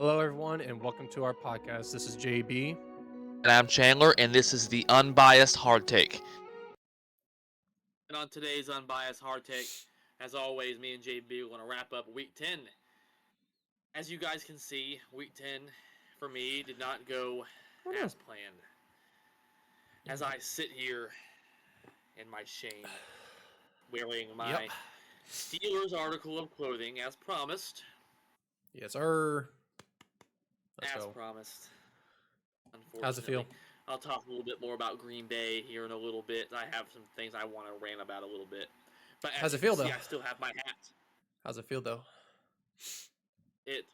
Hello, everyone, and welcome to our podcast. This is JB. And I'm Chandler, and this is the Unbiased Hard Take. And on today's Unbiased Hard Take, as always, me and JB are going to wrap up Week 10. As you guys can see, Week 10 for me did not go as planned. As I sit here in my shame, wearing my Steelers article of clothing as promised. Yes, sir. As promised. Unfortunately. How's it feel? I'll talk a little bit more about Green Bay here in a little bit. I have some things I want to rant about a little bit. But how's it feel, though? I still have my hat. How's it feel, though? It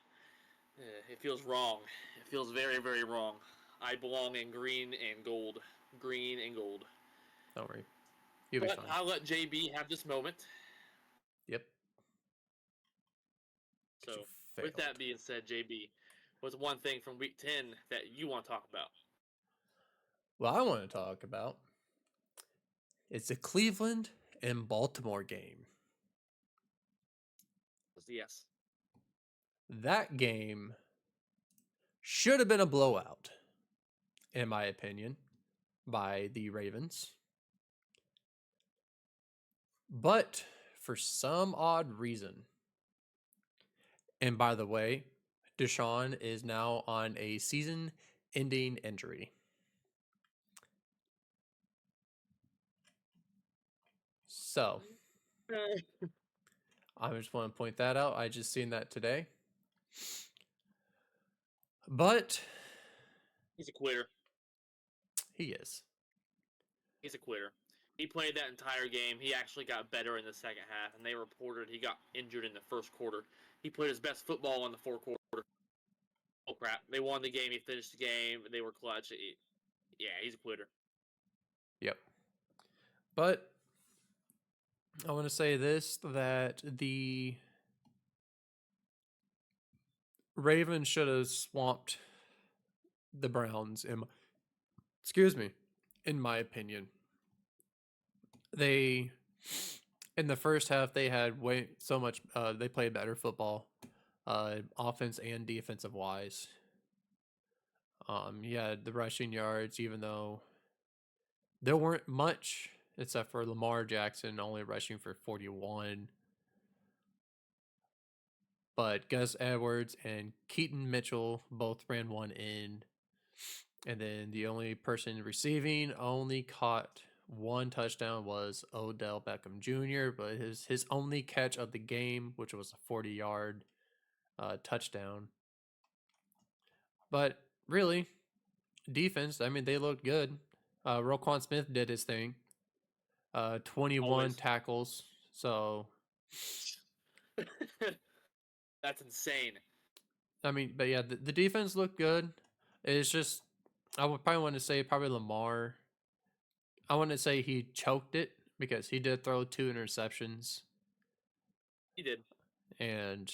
feels wrong. It feels very, very wrong. I belong in green and gold. Green and gold. Don't worry. You'll be fine. I'll let JB have this moment. Yep. So, with that being said, JB, what's one thing from Week 10 that you want to talk about? Well, I want to talk about it's the Cleveland and Baltimore game. Yes. That game should have been a blowout, in my opinion, by the Ravens. But for some odd reason, and by the way, Deshaun is now on a season-ending injury. So, I just want to point that out. I just seen that today. But he's a quitter. He is. He's a quitter. He played that entire game. He actually got better in the second half, and they reported he got injured in the first quarter. He played his best football in the fourth quarter. Oh, crap. They won the game. He finished the game. They were clutch. Yeah, he's a quitter. Yep. But I want to say this, that the Ravens should have swamped the Browns, in my opinion. They, in the first half, they had they played better football, offense and defensive wise. You had the rushing yards, even though there weren't much, except for Lamar Jackson only rushing for 41. But Gus Edwards and Keaton Mitchell both ran one in. And then the only person receiving only caught one touchdown was Odell Beckham Jr., but his only catch of the game, which was a 40-yard touchdown. But really, defense, I mean, they looked good. Roquan Smith did his thing. 21 Always. tackles. So that's insane. I mean, but yeah, the defense looked good. It's just, I would probably want to say probably Lamar. I want to say he choked it because he did throw 2 interceptions. He did. And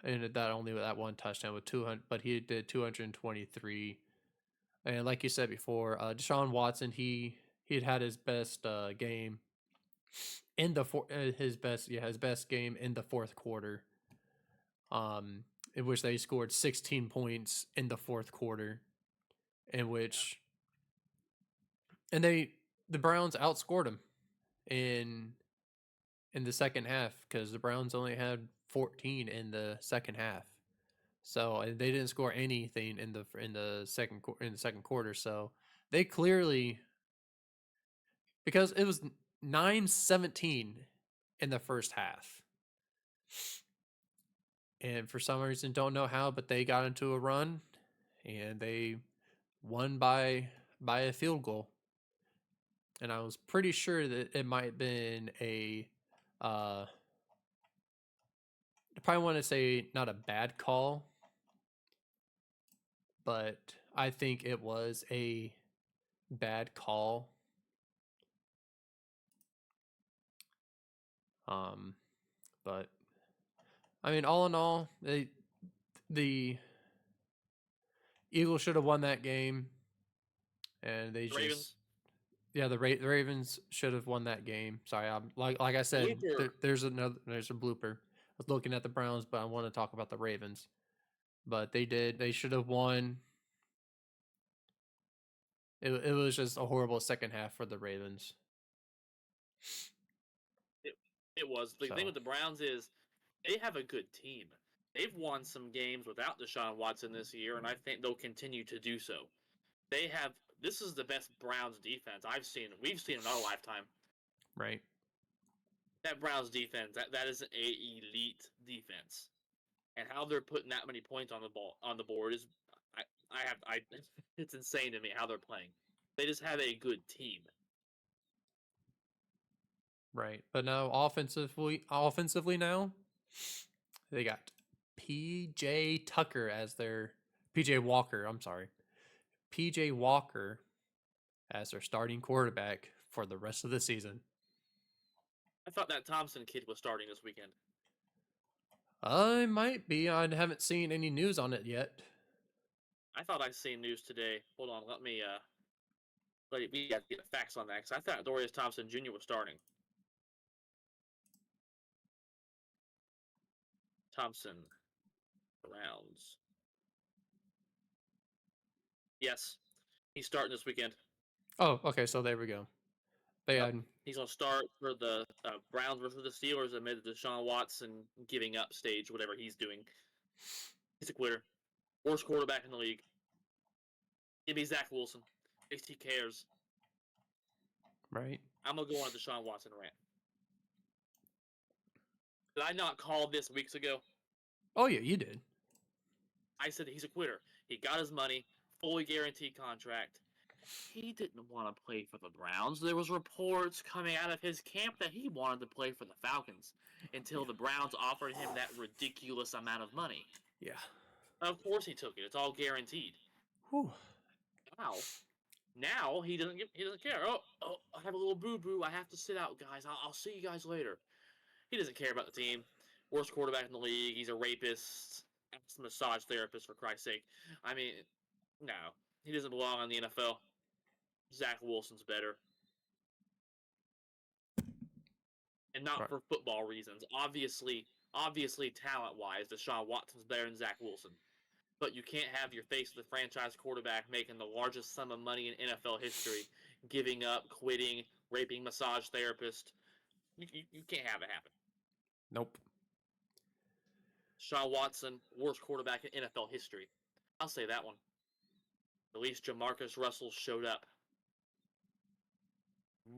that only with that one touchdown with 200, but he did 223. And like you said before, Deshaun Watson, he had his best game in the his best game in the fourth quarter. In which they scored 16 points in the fourth quarter, the Browns outscored them in the second half because the Browns only had 14 in the second half. So they didn't score anything in the second quarter. So they clearly, because it was 9-17 in the first half. And for some reason, don't know how, but they got into a run and they won by a field goal. And I was pretty sure that it might have been I probably want to say not a bad call, but I think it was a bad call. But I mean, all in all, the Eagles should have won that game, and the Ravens should have won that game. Sorry, I'm like I said, there's a blooper. I was looking at the Browns, but I want to talk about the Ravens. but they did. They should have won. It was just a horrible second half for the Ravens. It, it was. The thing So with the Browns is they have a good team. They've won some games without Deshaun Watson this year, and I think they'll continue to do so. They have. This is the best Browns defense I've seen. We've seen in our lifetime. right, That Browns defense, that is an elite defense, and how they're putting that many points on the board is, I it's insane to me how they're playing. They just have a good team. right. But now offensively now, they got PJ Tucker as their PJ Walker. I'm sorry, PJ Walker as their starting quarterback for the rest of the season. I thought that Thompson kid was starting this weekend. I might be. I haven't seen any news on it yet. I thought I seen news today. Hold on, let me we got to get facts on that because I thought Dorius Thompson Jr. was starting. Thompson Browns. Yes, he's starting this weekend. Oh, okay. So there we go. They Yep. had He's going to start for the Browns versus the Steelers amid the Deshaun Watson giving up stage, whatever he's doing. He's a quitter. Worst quarterback in the league. Give me Zach Wilson. At least he cares. right. I'm going to go on a Deshaun Watson rant. Did I not call this weeks ago? Oh yeah, you did. I said he's a quitter. He got his money, fully guaranteed contract. He didn't want to play for the Browns. There was reports coming out of his camp that he wanted to play for the Falcons until the Browns offered him that ridiculous amount of money. Yeah. Of course he took it. It's all guaranteed. Whew. Now he doesn't care. Oh, I have a little boo boo. I have to sit out, guys. I'll see you guys later. He doesn't care about the team. Worst quarterback in the league. He's a rapist. Massage therapist, for Christ's sake. I mean, no, he doesn't belong in the NFL. Zach Wilson's better. And not Right. for football reasons. Obviously, talent-wise, Deshaun Watson's better than Zach Wilson. But you can't have your face of the franchise quarterback making the largest sum of money in NFL history, giving up, quitting, raping massage therapist. You can't have it happen. Nope. Deshaun Watson, worst quarterback in NFL history. I'll say that one. At least Jamarcus Russell showed up.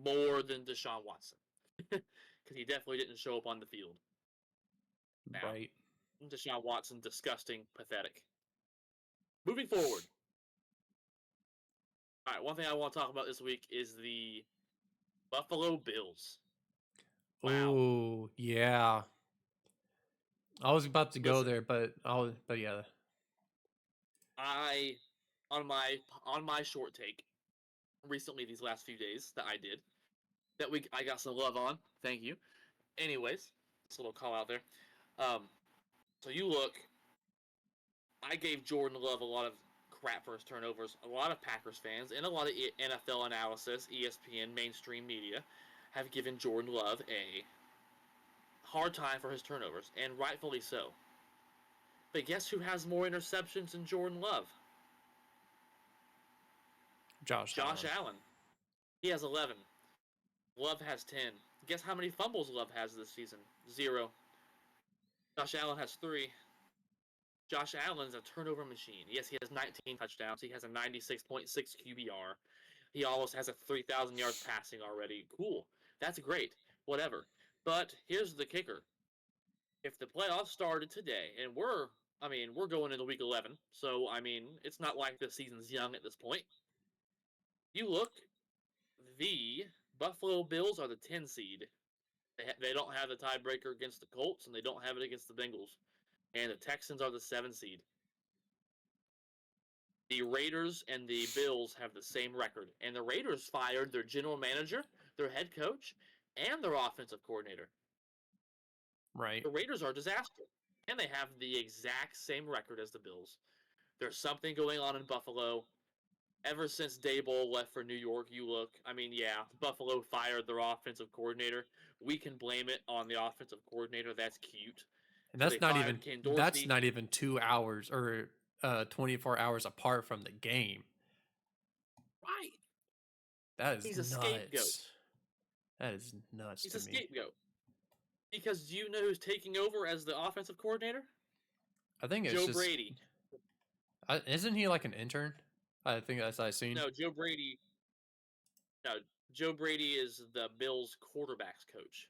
More than Deshaun Watson. Because he definitely didn't show up on the field. Now, Right. Deshaun Watson, disgusting, pathetic. Moving forward. All right, one thing I want to talk about this week is the Buffalo Bills. Wow. Oh yeah. I was about to go Listen. there, but yeah. I on my short take recently these last few days that I did that week I got some love on. Thank you. Anyways, just a little call out there. So you look. I gave Jordan Love a lot of crap for his turnovers. A lot of Packers fans and a lot of NFL analysis, ESPN, mainstream media, have given Jordan Love a hard time for his turnovers, and rightfully so. But guess who has more interceptions than Jordan Love? Josh Allen. He has 11. Love has 10. Guess how many fumbles Love has this season? 0. Josh Allen has 3. Josh Allen's a turnover machine. Yes, he has 19 touchdowns. He has a 96.6 QBR. He almost has a 3,000 yards passing already. Cool. That's great. Whatever. But here's the kicker. If the playoffs started today, and we're going into week 11, so, it's not like the season's young at this point. You look, the Buffalo Bills are the 10 seed. They don't have the tiebreaker against the Colts, and they don't have it against the Bengals. And the Texans are the 7 seed. The Raiders and the Bills have the same record. And the Raiders fired their general manager, their head coach, and their offensive coordinator. Right. The Raiders are a disaster. And they have the exact same record as the Bills. There's something going on in Buffalo. Ever since Daboll left for New York, you look, Buffalo fired their offensive coordinator. We can blame it on the offensive coordinator. That's cute. And So they fired Ken that's Dorsey. not even 2 hours or 24 hours apart from the game. Right. That is He's a scapegoat. nuts. That is nuts He's to a me. scapegoat. Because do you know who's taking over as the offensive coordinator? I think it's Joe just Brady. isn't he like an intern? I think that's what I've seen. No, Joe Brady. No, Joe Brady is the Bills' quarterbacks coach.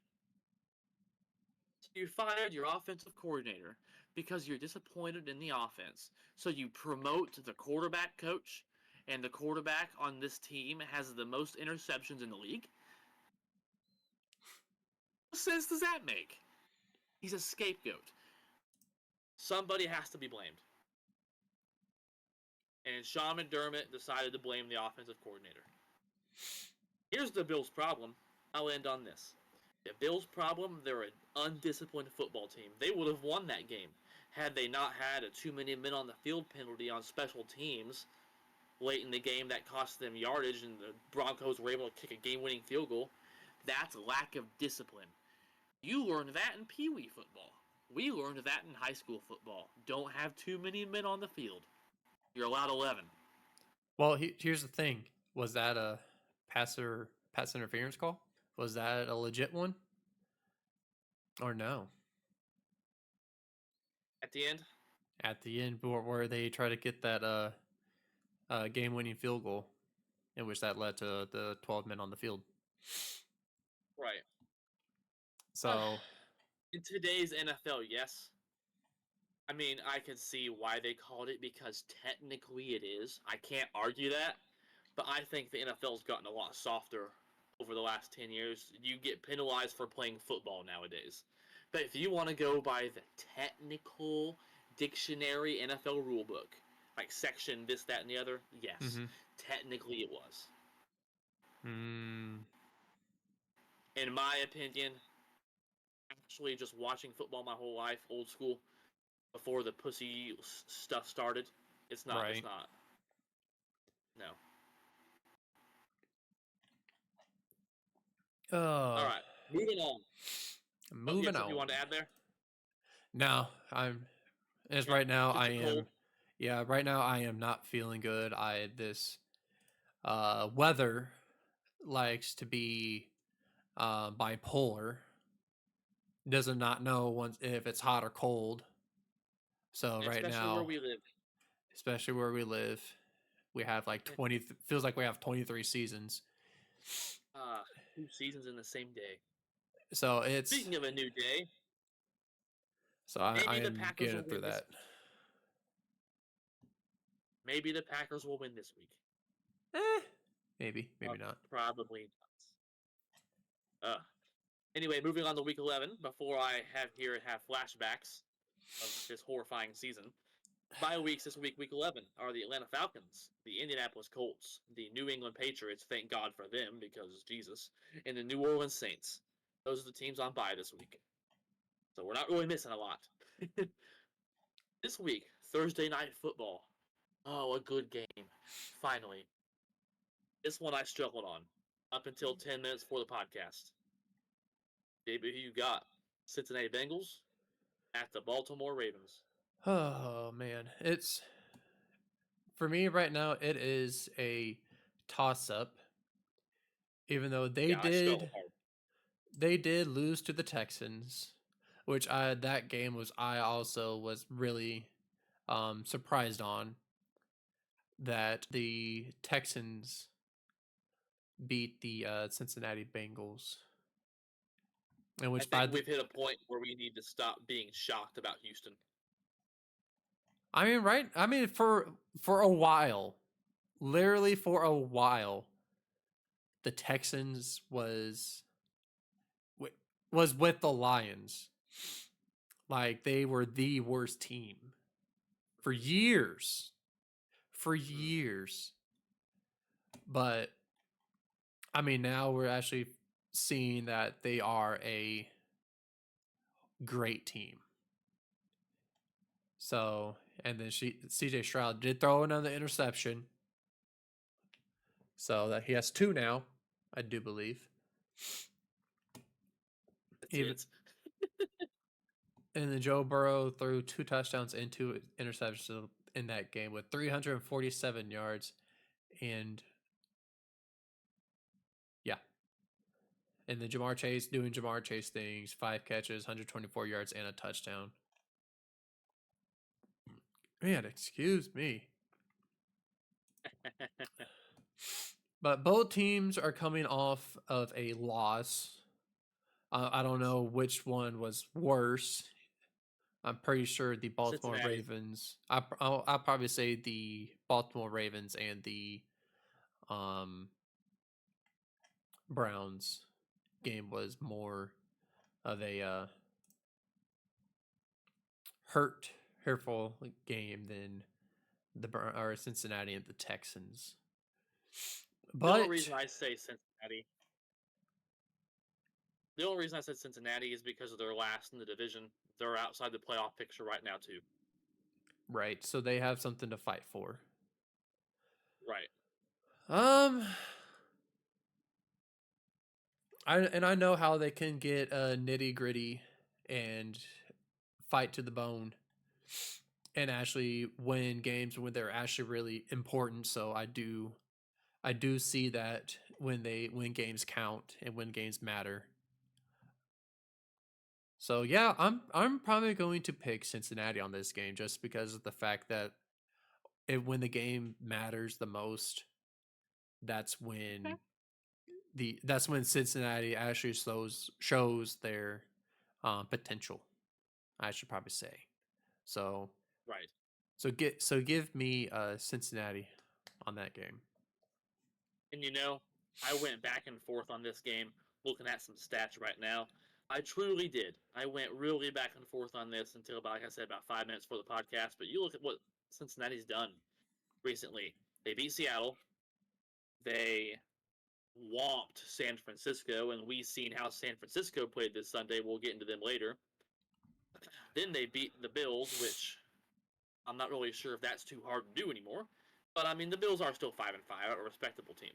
So you fired your offensive coordinator because you're disappointed in the offense. So you promote the quarterback coach, and the quarterback on this team has the most interceptions in the league. What sense does that make? He's a scapegoat. Somebody has to be blamed. And Sean McDermott decided to blame the offensive coordinator. Here's the Bills' problem. I'll end on this. The Bills' problem, they're an undisciplined football team. They would have won that game had they not had a too many men on the field penalty on special teams late in the game that cost them yardage, and the Broncos were able to kick a game-winning field goal. That's lack of discipline. You learned that in Pee Wee football. We learned that in high school football. Don't have too many men on the field. You're allowed 11. Well, here's the thing: was that a pass interference call? Was that a legit one, or no? At the end, At the end, where they try to get that game-winning field goal, in which that led to the 12 men on the field. right. So In today's NFL, yes. I mean, I can see why they called it because technically it is. I can't argue that. But I think the NFL's gotten a lot softer over the last 10 years. You get penalized for playing football nowadays. But if you want to go by the technical dictionary NFL rulebook, like section this, that, and the other, yes, technically it was. In my opinion, actually just watching football my whole life, old school, before the pussy stuff started, it's not. right. It's not. No. All right, moving on. Oh, you Moving have something you on. want to add there? No, I'm. As Yeah, right now, get I your am. cold. Yeah, right now I am not feeling good. This weather likes to be bipolar. Does not know once if it's hot or cold. So right Especially where now, we live. especially where we live, we have like 20. Feels like we have 23 seasons. Uh, 2 seasons in the same day. So it's. Speaking of a new day, So I maybe the am Packers will getting through win this that. week. Maybe the Packers will win this week. Maybe not. Probably not. Anyway, moving on to week 11, before I have flashbacks of this horrifying season. Bye weeks this week, week 11, are the Atlanta Falcons, the Indianapolis Colts, the New England Patriots, thank God for them, because Jesus, and the New Orleans Saints. Those are the teams on bye this week. So we're not really missing a lot. This week, Thursday Night Football. Oh, a good game. Finally. This one I struggled on up until 10 minutes before the podcast. Baby, who you got? Cincinnati Bengals at the Baltimore Ravens. Oh man, it's for me right now. It is a toss up. Even though Yeah, I struggled hard. they did lose to the Texans, which that game was I also was really surprised on that the Texans beat the Cincinnati Bengals. And I which by think the we've hit a point where we need to stop being shocked about Houston. I mean right I mean for a while, literally for a while, the Texans was with the Lions. Like they were the worst team for years. For years. But I mean now we're actually seeing that they are a great team. So, and then CJ Stroud did throw another interception. So that he has two now, I do believe. That's Even it. And then Joe Burrow threw 2 touchdowns and 2 interceptions in that game with 347 yards. And yeah. And then Jamar Chase doing Jamar Chase things, 5 catches, 124 yards, and a touchdown. Man, excuse me. But both teams are coming off of a loss. I don't know which one was worse. I'm pretty sure the Baltimore Cincinnati. Ravens. I'll probably say the Baltimore Ravens and the um, Browns game was more of a hurtful game than or Cincinnati and the Texans. The only But reason I say Cincinnati. The only reason I said Cincinnati is because of their last in the division. They're outside the playoff picture right now too. right, so they have something to fight for. Right. Um, I know how they can get nitty gritty and fight to the bone and actually win games when they're actually really important. So I do see that when games count and when games matter. So yeah, I'm probably going to pick Cincinnati on this game just because of the fact that when the game matters the most, that's when that's when Cincinnati actually shows their potential. I should probably say. So Right. give me Cincinnati on that game. And I went back and forth on this game, looking at some stats right now. I truly did. I went really back and forth on this until about, like I said, about 5 minutes for the podcast. But you look at what Cincinnati's done recently. They beat Seattle. They whomped San Francisco, and we've seen how San Francisco played this Sunday. We'll get into them later. Then they beat the Bills, which I'm not really sure if that's too hard to do anymore. But I mean, the Bills are still 5-5, a respectable team.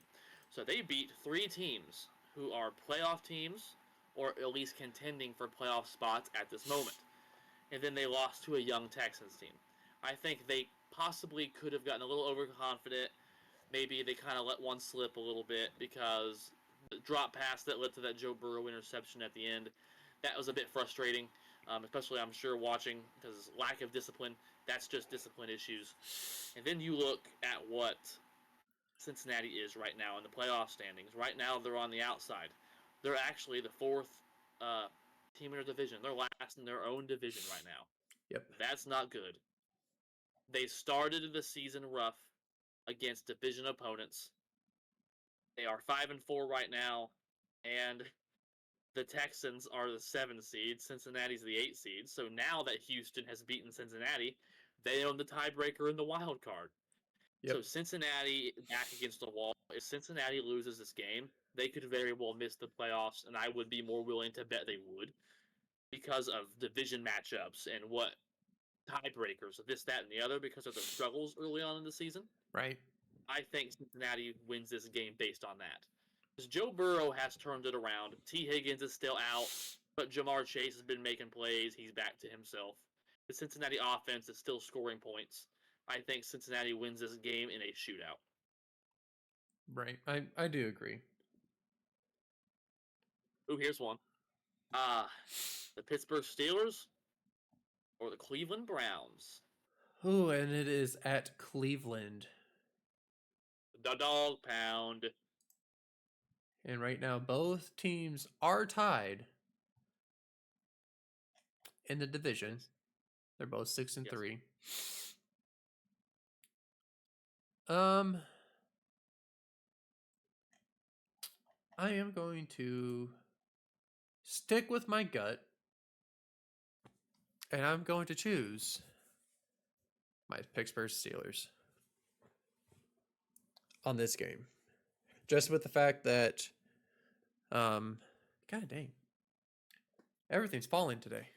So they beat 3 teams who are playoff teams, or at least contending for playoff spots at this moment. And then they lost to a young Texans team. I think they possibly could have gotten a little overconfident. Maybe they kind of let one slip a little bit because the drop pass that led to that Joe Burrow interception at the end, that was a bit frustrating. Especially, I'm sure, watching because lack of discipline. That's just discipline issues. And then you look at what Cincinnati is right now in the playoff standings. Right now, they're on the outside. They're actually the 4th team in their division. They're last in their own division right now. Yep. That's not good. They started the season rough against division opponents. They are 5-4 right now, and the Texans are the 7 seed. Cincinnati's the 8 seed. So now that Houston has beaten Cincinnati, they own the tiebreaker in the wild card. Yep. So Cincinnati back against the wall. If Cincinnati loses this game, they could very well miss the playoffs, and I would be more willing to bet they would because of division matchups and what tiebreakers, this, that, and the other, because of their struggles early on in the season. Right. I think Cincinnati wins this game based on that. Because Joe Burrow has turned it around. T. Higgins is still out, but Jamar Chase has been making plays. He's back to himself. The Cincinnati offense is still scoring points. I think Cincinnati wins this game in a shootout. Right. I do agree. Ooh, here's one. The Pittsburgh Steelers or the Cleveland Browns? Ooh, and it is at Cleveland. The dog pound. And right now, both teams are tied in the division. Yes. They're both 6-3. Yes. I am going to stick with my gut, and I'm going to choose my Pittsburgh Steelers on this game. Just with the fact that, god dang, everything's falling today.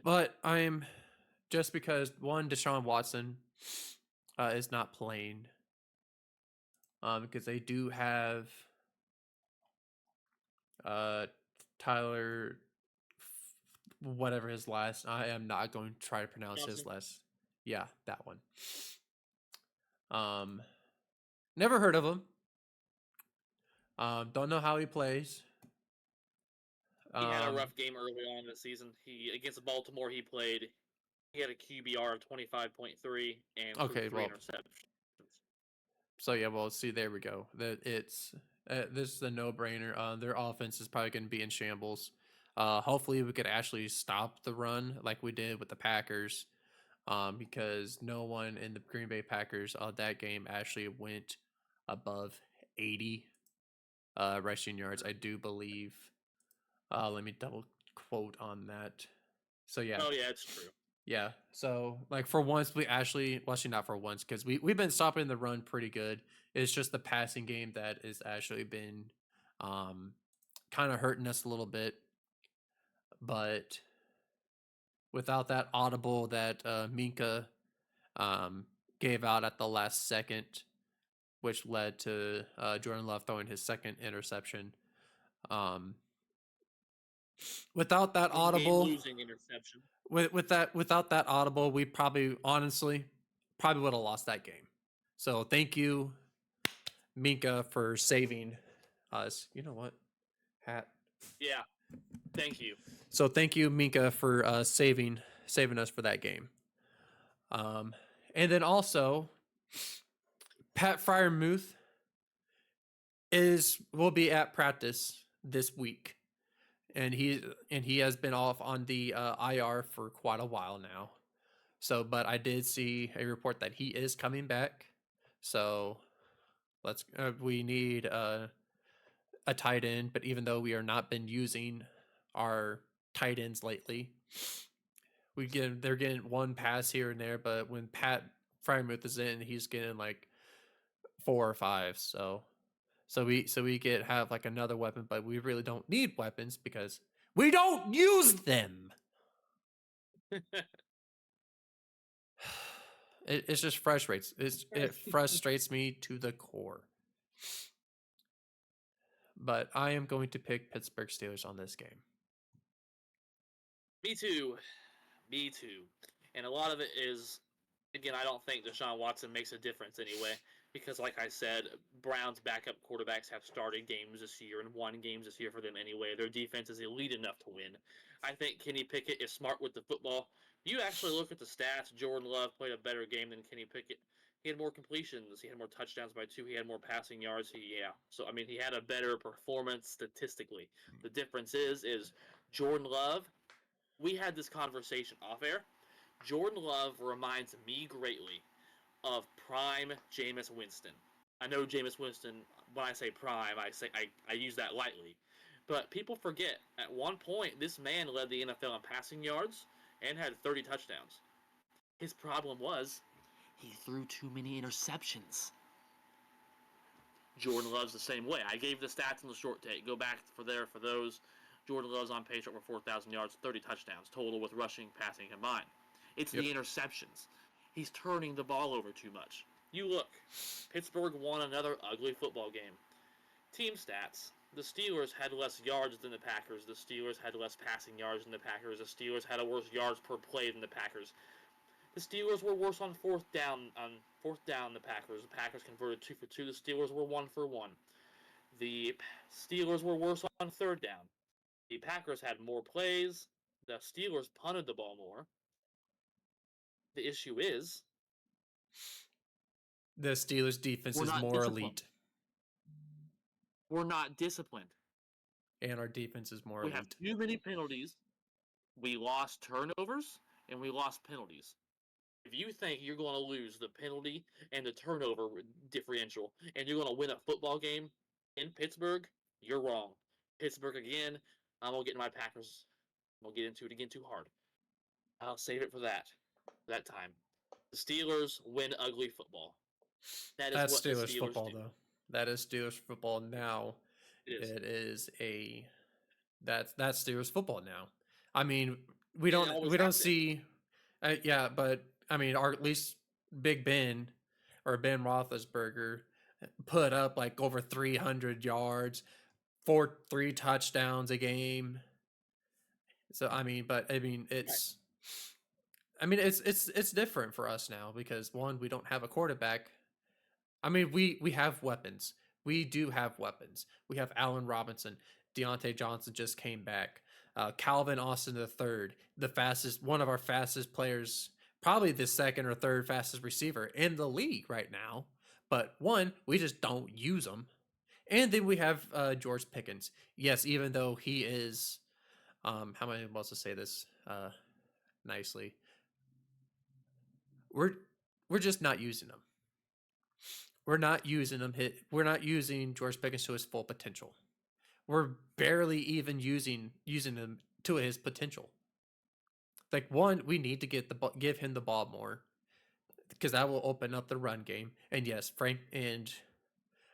But I'm just because one, Deshaun Watson is not playing, because they do have Tyler whatever his last. I am not going to try to pronounce his Johnson. last. Yeah, that one. Um, never heard of him. Don't know how he plays. He had a Um, rough game early on in the season. He against Baltimore, he had a QBR of 25.3 and threw okay, three well, interceptions. so yeah, well, see, there we go. That it's this is a no-brainer. Their offense is probably going to be in shambles. Hopefully, we could actually stop the run like we did with the Packers. Because no one in the Green Bay Packers that game actually went above 80 rushing yards. I do believe. Let me double quote on that. So yeah, Oh yeah, it's true. yeah. So like for once, we actually, well, actually not for once, because we've been stopping the run pretty good. It's just the passing game that has actually been um, kind of hurting us a little bit. But without that audible that Minka um, gave out at the last second, which led to Jordan Love throwing his second interception. Um, without that The game audible, losing interception. without that audible, we probably honestly probably would have lost that game. So thank you, Minka, for saving us. You know what? Hat. Yeah, thank you. So thank you, Minka, for saving us for that game. Um, and then also Pat Fryermuth will be at practice this week, and he has been off on the IR for quite a while now. So, but I did see a report that he is coming back. So we need a tight end, but even though we are not been using our tight ends lately, they're getting one pass here and there. But when Pat Fryermuth is in, he's getting like 4 or 5. So we get have like another weapon, but we really don't need weapons because we don't use them. It's just frustrates. It frustrates me to the core. But I am going to pick Pittsburgh Steelers on this game. Me too. Me too. And a lot of it is, again, I don't think Deshaun Watson makes a difference anyway. Because, like I said, Browns' backup quarterbacks have started games this year and won games this year for them anyway. Their defense is elite enough to win. I think Kenny Pickett is smart with the football. You actually look at the stats. Jordan Love played a better game than Kenny Pickett. He had more completions. He had more touchdowns by 2. He had more passing yards. So I mean, he had a better performance statistically. The difference is Jordan Love. We had this conversation off air. Jordan Love reminds me greatly of prime Jameis Winston. I know Jameis Winston, when I say prime, I use that lightly. But people forget, at one point, this man led the NFL in passing yards and had 30 touchdowns. His problem was he threw too many interceptions. Jordan Love's the same way. I gave the stats in the short take. Go back for those. Jordan Love's on pace for over 4,000 yards, 30 touchdowns total with rushing, passing combined. It's Yep. the interceptions. He's turning the ball over too much. You look, Pittsburgh won another ugly football game. Team stats. The Steelers had less yards than the Packers. The Steelers had less passing yards than the Packers. The Steelers had a worse yards per play than the Packers. The Steelers were worse on fourth down. The Packers converted 2 for 2. The Steelers were 1 for 1. The Steelers were worse on third down. The Packers had more plays. The Steelers punted the ball more. The issue is The Steelers defense we're is not more disciplined. elite, We're not disciplined. and our defense is more We have elite. too many penalties. We lost turnovers and we lost penalties. If you think you're going to lose the penalty and the turnover differential and you're going to win a football game in Pittsburgh, you're wrong. Pittsburgh again, I'm going to get into my Packers. I'm going to get into it again too hard. I'll save it for that time. The Steelers win ugly football. That is That's what the Steelers Steelers football, do. though. That is Steelers football now. It is. It is a that's Steelers football now. I mean, we And it don't always we don't has been. see, yeah, but I mean, or at least Big Ben or Ben Roethlisberger put up like over 300 yards, 3 touchdowns a game. So I mean, but I mean, Right. it's different for us now because one, we don't have a quarterback. I mean, we have weapons. We do have weapons. We have Allen Robinson. Deontay Johnson just came back. Calvin Austin the third, the fastest, one of our fastest players, probably the second or third fastest receiver in the league right now. But one, we just don't use him. And then we have George Pickens. Yes, even though he is, how am I supposed to say this nicely? We're we're just not using him. We're not using him. We're not using George Pickens to his full potential. We're barely even using him to his potential. Like one, we need to give him the ball more because that will open up the run game. And yes, Frank and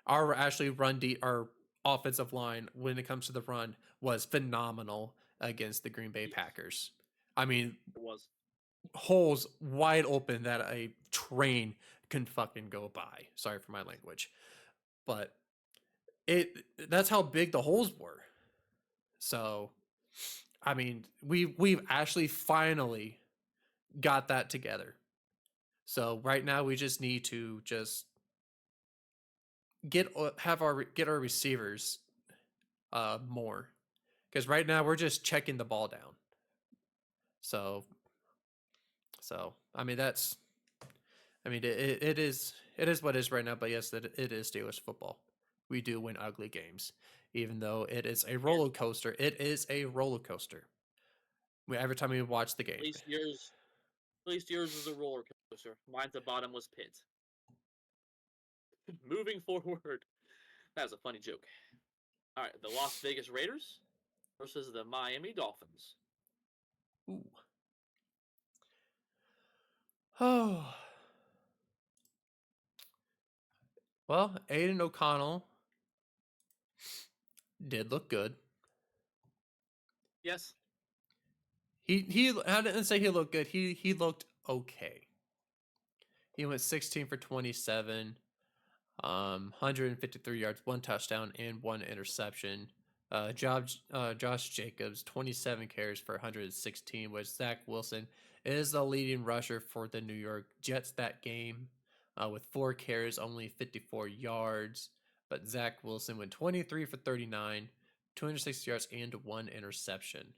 our actually our offensive line when it comes to the run was phenomenal against the Green Bay Yes, Packers. I mean, it was. holes wide open that a train can fucking go by. Sorry for my language, but it that's how big the holes were. So, I mean, we've actually finally got that together. So right now we just need to just get our receivers more because right now we're just checking the ball down. So I mean that's I mean it is what it is right now. But yes, it is Steelers football. We do win ugly games, even though it is a And roller coaster. It is a roller coaster. Every time we watch the at game. least yours, at least yours was a roller coaster. Mine's a bottomless pit. Moving forward, that was a funny joke. All right, the Las Vegas Raiders versus the Miami Dolphins. Ooh. Oh. Well, Aiden O'Connell did look good. Yes, I didn't say he looked good. He looked okay. He went 16 for 27, 153 yards, one touchdown, and one interception. Josh Jacobs, 27 carries for 116, which Zach Wilson is the leading rusher for the New York Jets that game with 4 carries, only 54 yards. But Zach Wilson went 23 for 39, 260 yards, and one interception.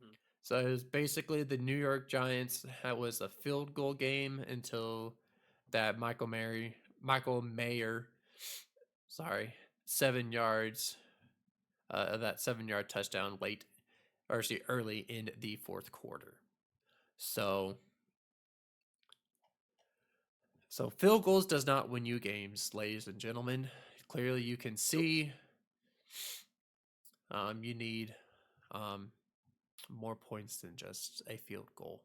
mhm. So it was basically the New York Giants. That was a field goal game until that Michael Mayer, sorry, 7 yards, that 7 yard touchdown late, or actually early in the fourth quarter. So, so field goals does not win you games, ladies and gentlemen. Clearly, you can Nope. see. You need um, more points than just a field goal.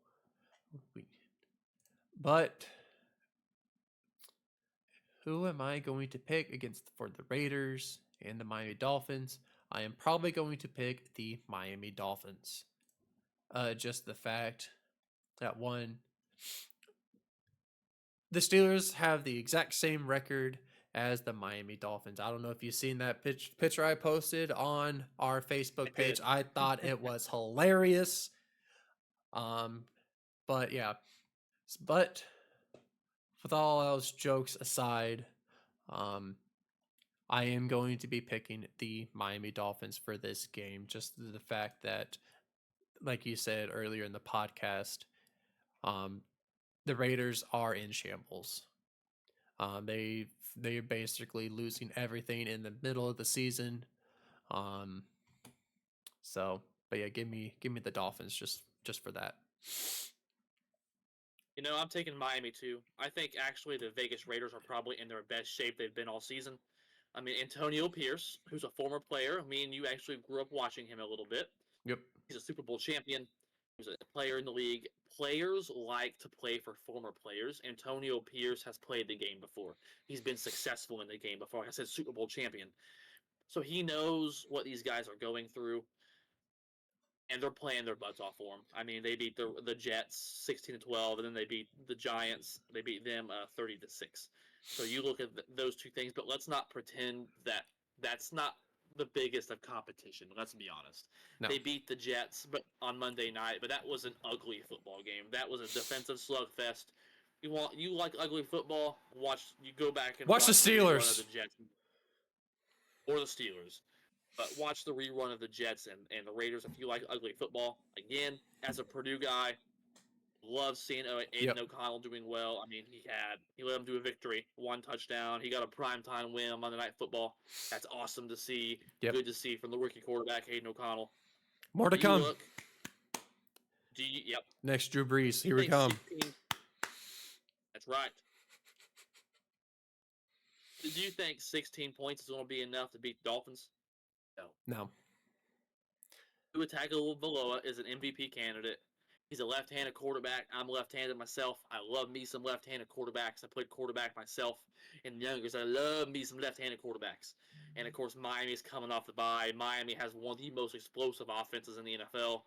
But who am I going to pick against for the Raiders and the Miami Dolphins? I am probably going to pick the Miami Dolphins. Just the fact that one, the Steelers have the exact same record as the Miami Dolphins. I don't know if you've seen that picture I posted on our I Facebook page. did. I thought it was hilarious. Um, but yeah, but with all those jokes aside, um, I am going to be picking the Miami Dolphins for this game. Just the fact that, like you said earlier in the podcast, um, the Raiders are in shambles. They're basically losing everything in the middle of the season. Um, so, but yeah, give me the Dolphins just for that. I'm taking Miami too. I think actually the Vegas Raiders are probably in their best shape they've been all season. I mean, Antonio Pierce, who's a former player, me and you actually grew up watching him a little bit. Yep. He's a Super Bowl champion. He's a player in the league. Players like to play for former players. Antonio Pierce has played the game before. He's been successful in the game before. Like I said, Super Bowl champion. So he knows what these guys are going through, and they're playing their butts off for him. I mean, they beat the Jets 16-12, and then they beat the Giants. They beat them 30-6. So you look at those two things, but let's not pretend that that's not the biggest of competition. Let's be honest. No. They beat the Jets, but on Monday night, but that was an ugly football game. That was a defensive slugfest. You like ugly football? You go back and Watch the rerun of Steelers. the Jets or the Steelers. But watch the rerun of the Jets and the Raiders if you like ugly football. Again, as a Purdue guy, love seeing Aiden O'Connell doing well. I mean, he let him do a victory, 1 touchdown. He got a primetime win on Monday Night Football. That's awesome to see. Yep. Good to see from the rookie quarterback, Aiden O'Connell. More to come. Yep. Next Drew Brees. Here we come. That's right. Do you think 16 points is going to be enough to beat the Dolphins? No. Tua Tagovailoa is an MVP candidate. He's a left-handed quarterback. I'm left-handed myself. I love me some left-handed quarterbacks. I played quarterback myself in the youngers. I love me some left-handed quarterbacks. And, of course, Miami's coming off the bye. Miami has one of the most explosive offenses in the NFL.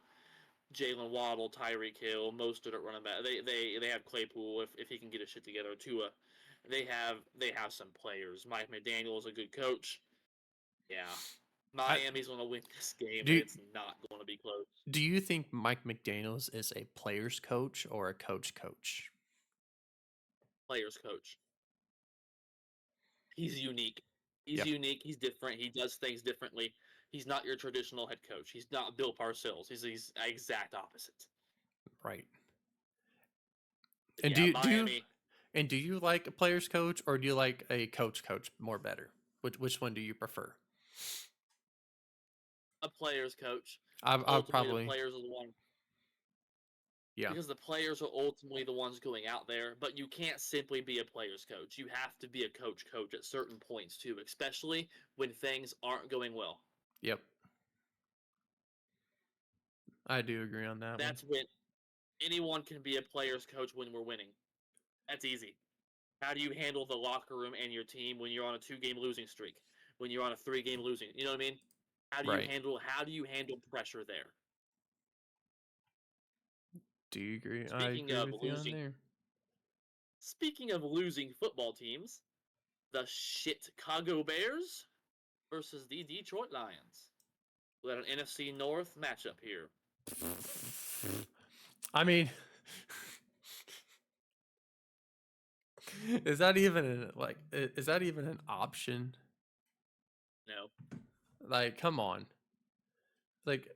Jalen Waddle, Tyreek Hill, Mostert at running back. They have Claypool if he can get his shit together. Tua. They have some players. Mike McDaniel is a good coach. Yeah. Miami's going to win this game, and it's not going to be close. Do you think Mike McDaniels is a player's coach or a coach? Player's coach. He's unique. He's unique. He's different. He does things differently. He's not your traditional head coach. He's not Bill Parcells. He's the exact opposite. Right. And do you like a player's coach or do you like a coach more better? Which one do you prefer? A player's coach. I'll probably. The players are the one. Yeah. Because the players are ultimately the ones going out there, but you can't simply be a player's coach. You have to be a coach at certain points too, especially when things aren't going well. Yep. I do agree on that. That's when anyone can be a player's coach when we're winning. That's easy. How do you handle the locker room and your team when you're on a 2-game losing streak? When you're on a 3-game losing, you know what I mean? How do you handle pressure there? Do you agree? I agree with you on there. Speaking of losing football teams, the Chicago Bears versus the Detroit Lions. We got an NFC North matchup here. I mean, is that even an option? No. Like, come on. Like,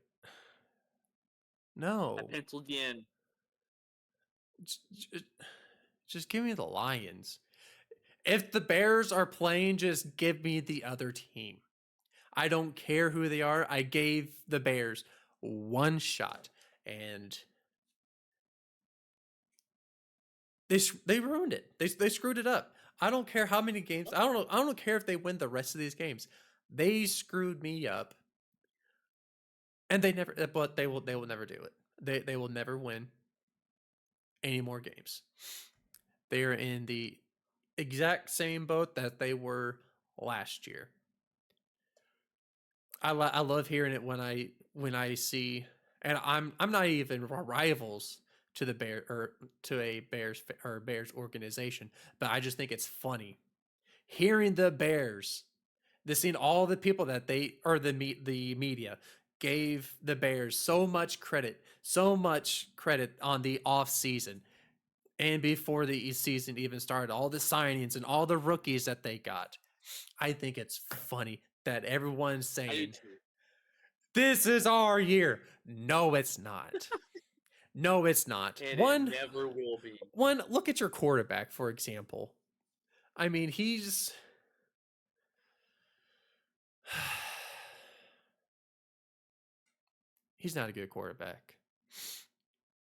no. I penciled you in. Just give me the Lions. If the Bears are playing, just give me the other team. I don't care who they are. I gave the Bears one shot, and they ruined it. They screwed it up. I don't care how many games. I don't care if they win the rest of these games. They screwed me up, and they will never do it. They will never win any more games. They are in the exact same boat that they were last year. I love hearing it when I see, and I'm not even rivals to the Bear or to a Bears organization, but I just think it's funny hearing the Bears, seeing all the people that the media gave the Bears so much credit on the off season and before the season even started, all the signings and all the rookies that they got. I think it's funny that everyone's saying, this is our year. No, it's not. No, it's not. And it never will be. One, look at your quarterback, for example. I mean, he's not a good quarterback.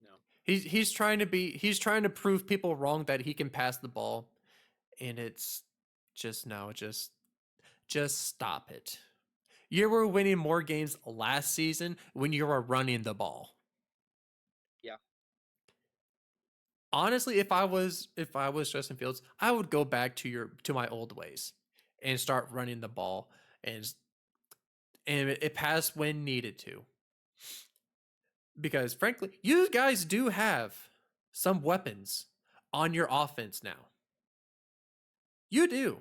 No. He's trying to prove people wrong that he can pass the ball, and it's just stop it. You were winning more games last season when you were running the ball. Yeah. Honestly, if I was Justin Fields, I would go back to my old ways and start running the ball and it passed when needed to. Because frankly, you guys do have some weapons on your offense now. You do.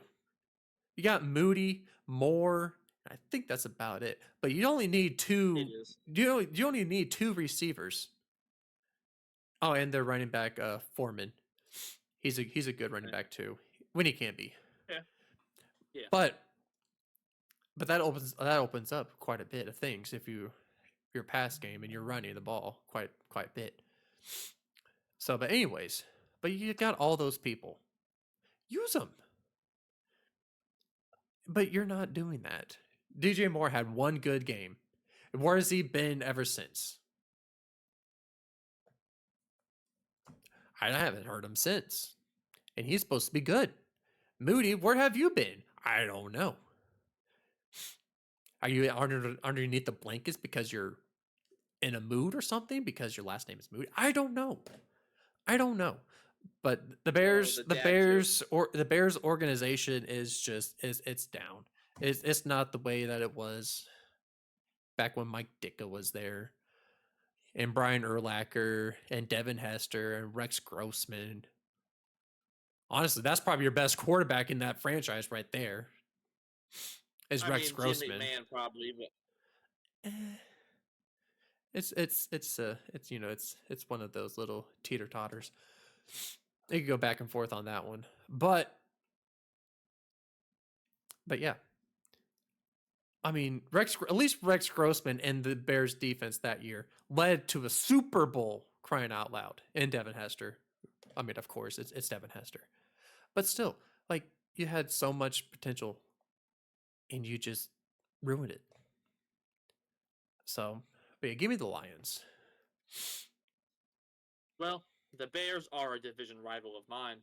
You got Moody, Moore, I think that's about it. But you only need It two. is. You only need two receivers. Oh, and their running back, Foreman. He's a good running Okay. back too, when he can be. Yeah. Yeah. But that opens up quite a bit of things if your pass game and you're running the ball quite a bit. So, but anyways, but you got all those people. Use them. But you're not doing that. DJ Moore had one good game. Where has he been ever since? I haven't heard him since. And he's supposed to be good. Moody, where have you been? I don't know. Are you underneath the blankets because you're in a mood or something? Because your last name is Moody? I don't know. I don't know. But the Oh, Bears, the the dad joke. Bears, or the Bears organization is just it's down. It's not the way that it was back when Mike Ditka was there, and Brian Urlacher, and Devin Hester, and Rex Grossman. Honestly, that's probably your best quarterback in that franchise right there. Is I Rex mean, Jim Grossman? McMahon probably, but Eh, it's one of those little teeter totters. You could go back and forth on that one, but yeah, I mean, at least Rex Grossman and the Bears defense that year led to a Super Bowl, crying out loud, and Devin Hester. I mean, of course, it's Devin Hester, but still, like, you had so much potential and you just ruined it. So, but yeah, give me the Lions. well, the Bears are a division rival of mine,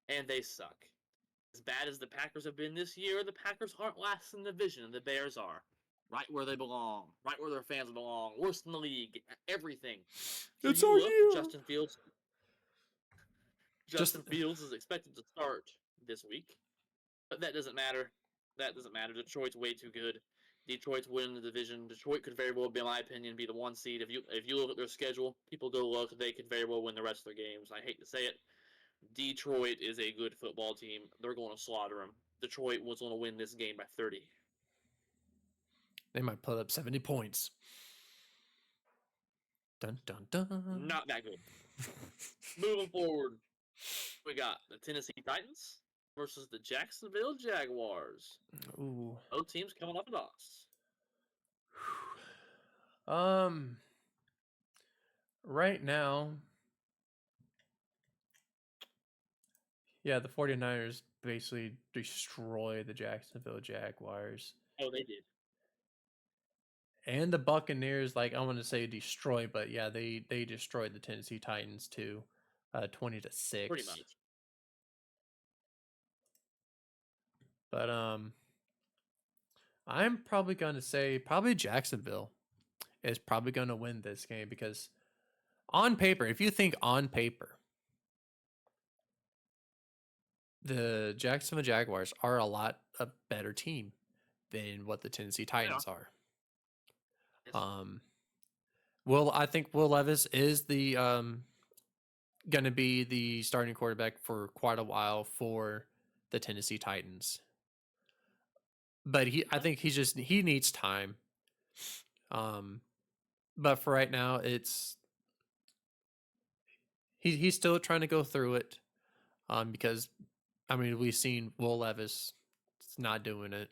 and they suck. As bad as the Packers have been this year, the Packers aren't last in the division, and the Bears are. Right where they belong, right where their fans belong, worst in the league, everything. So It's you our look, year. Justin Fields. Just Justin Fields is expected to start this week, but that doesn't matter. That doesn't matter. Detroit's way too good. Detroit's winning the division. Detroit could very well, be, in my opinion, be the 1 seed. If you look at their schedule, people go look. They could very well win the rest of their games. I hate to say it. Detroit is a good football team. They're going to slaughter them. Detroit was going to win this game by 30. they might put up 70 points. Dun dun dun. Not that good. Moving forward, we got the Tennessee Titans versus the Jacksonville Jaguars. Ooh. Both teams coming off a loss. Um. Right now, yeah, the 49ers basically destroy the Jacksonville Jaguars. Oh, they did. And the Buccaneers, like, I want to say destroy, but yeah, they destroyed the Tennessee Titans too, 20-6. Pretty much. But I'm probably gonna say probably Jacksonville is probably gonna win this game because on paper, if you think on paper, the Jacksonville Jaguars are a lot a better team than what the Tennessee They are. Titans are. Yes. I think Will Levis is the going to be the starting quarterback for quite a while for the Tennessee Titans. But I think he needs time. But for right now, he's still trying to go through it. Because I mean we've seen Will Levis not doing it.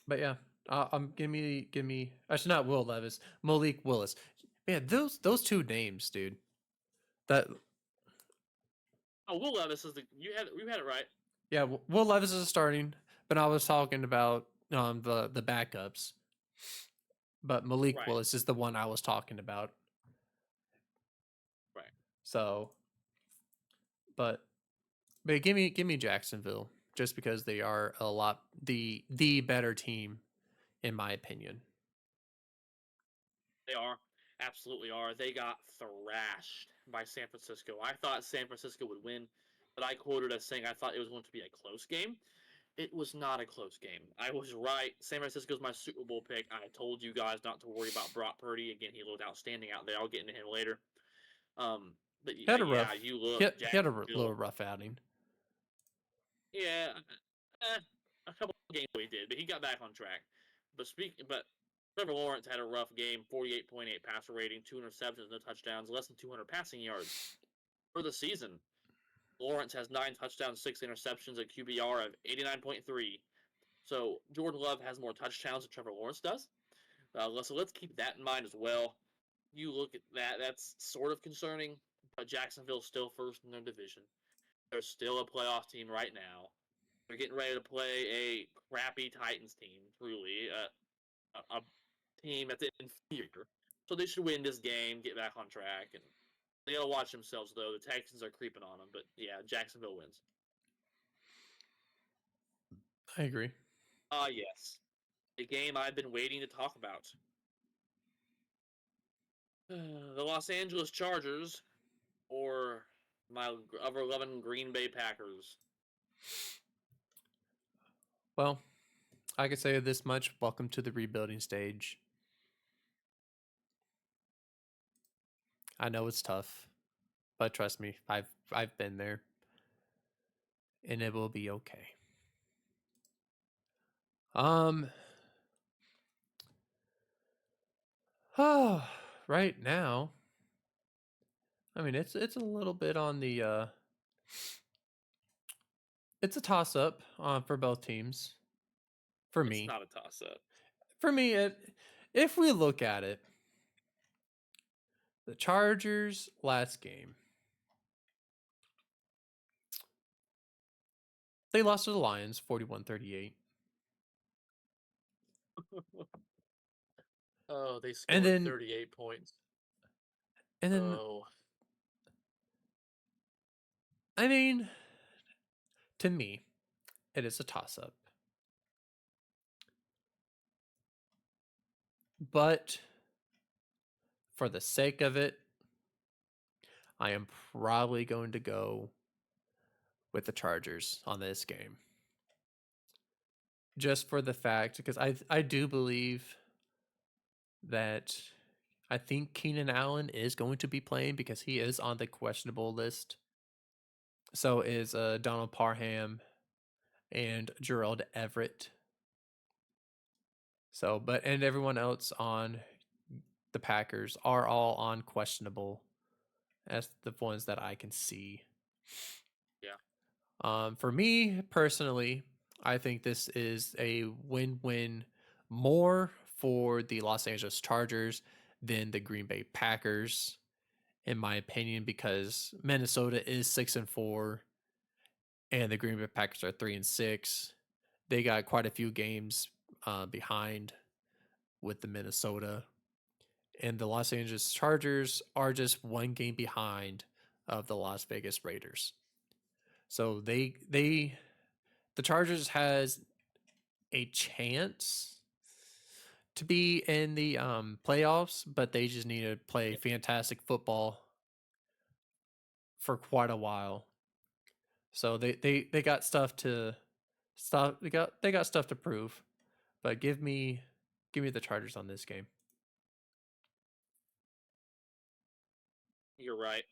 But yeah, give me. Actually, not Will Levis, Malik Willis. Man, those two names, dude. That Oh, Will Levis is you had it right. yeah, Will Levis is starting, but I was talking about the backups. But Malik Right. Willis is the one I was talking about. Right. So, but give me Jacksonville just because they are a lot the better team in my opinion. They are. Absolutely are. They got thrashed by San Francisco. I thought San Francisco would win, but I quoted as saying I thought it was going to be a close game. It was not a close game. I was right. San Francisco's my Super Bowl pick. I told you guys not to worry about Brock Purdy. Again, he looked outstanding out there. I'll get into him later. But He had a yeah, rough. you He look had, he had a Jacksonville. little rough outing. Yeah, a couple of games he did, but he got back on track. But Trevor Lawrence had a rough game, 48.8 passer rating, 2 interceptions, no touchdowns, less than 200 passing yards for the season. Lawrence has 9 touchdowns, 6 interceptions, a QBR of 89.3. So Jordan Love has more touchdowns than Trevor Lawrence does. So let's keep that in mind as well. You look at that; that's sort of concerning. But Jacksonville's still first in their division. They're still a playoff team right now. They're getting ready to play a crappy Titans team, truly a team that's inferior. So they should win this game, get back on track, and they gotta watch themselves though. The Texans are creeping on them, but yeah, Jacksonville wins. I agree. Yes, the game I've been waiting to talk about. The Los Angeles Chargers or my ever loving Green Bay Packers. Well, I could say this much. Welcome to the rebuilding stage. I know it's tough, but trust me, I've been there, and it will be okay. Um, right now, I mean it's a little bit on the it's a toss up for both teams. For It's me, not a toss up. if we look at it, the Chargers last game, they lost to the Lions 41-38. Oh, they And scored then 38 points. and then Oh, I mean, to me, it is a toss up. But for the sake of it, I am probably going to go with the Chargers on this game. Just for the fact, because I do believe that I think Keenan Allen is going to be playing because he is on the questionable list. So is Donald Parham and Gerald Everett. So, and everyone else on the Packers are all on questionable as the ones that I can see. yeah. For me personally, I think this is a win-win more for the Los Angeles Chargers than the Green Bay Packers, in my opinion, because Minnesota is 6-4 and the Green Bay Packers are 3-6. They got quite a few games behind with the Minnesota, and the Los Angeles Chargers are just one game behind of the Las Vegas Raiders. So the Chargers has a chance to be in the playoffs, but they just need to play fantastic football for quite a while. So they got stuff to stop. They got stuff to prove. But give me the Chargers on this game. You're right.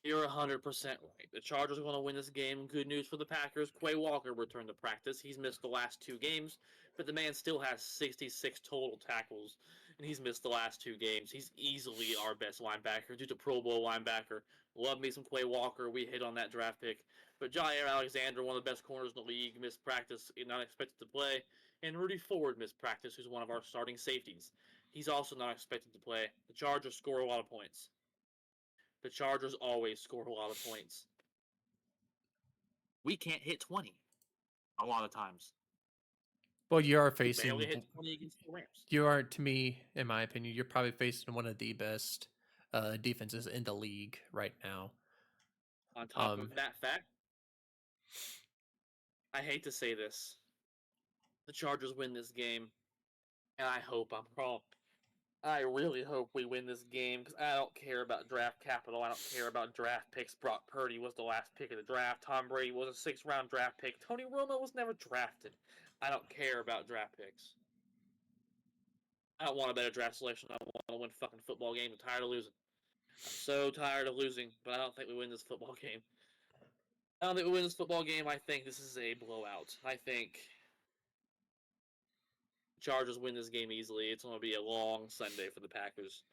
You're 100% right. The Chargers are going to win this game. Good news for the Packers. Quay Walker returned to practice. He's missed the last 2 games, but the man still has 66 total tackles, and he's missed the last 2 games. He's easily our best linebacker, due to Pro Bowl linebacker. Love me some Quay Walker. We hit on that draft pick. But Jair Alexander, one of the best corners in the league, missed practice, not expected to play. And Rudy Ford missed practice, who's one of our starting safeties. He's also not expected to play. The Chargers score a lot of points. The Chargers always score a lot of points. We can't hit 20 a lot of times. Well, you are We barely facing. hit 20 against the Rams. You are, to me, in my opinion, you're probably facing one of the best defenses in the league right now. On top of that fact, I hate to say this. The Chargers win this game, and I hope I'm wrong. I really hope we win this game because I don't care about draft capital. I don't care about draft picks. Brock Purdy was the last pick of the draft. Tom Brady was a 6th-round draft pick. Tony Romo was never drafted. I don't care about draft picks. I don't want a better draft selection. I want to win fucking football games. I'm tired of losing. I'm so tired of losing, but I don't think we win this football game. I don't think we win this football game. I think this is a blowout. I think Chargers win this game easily. It's going to be a long Sunday for the Packers.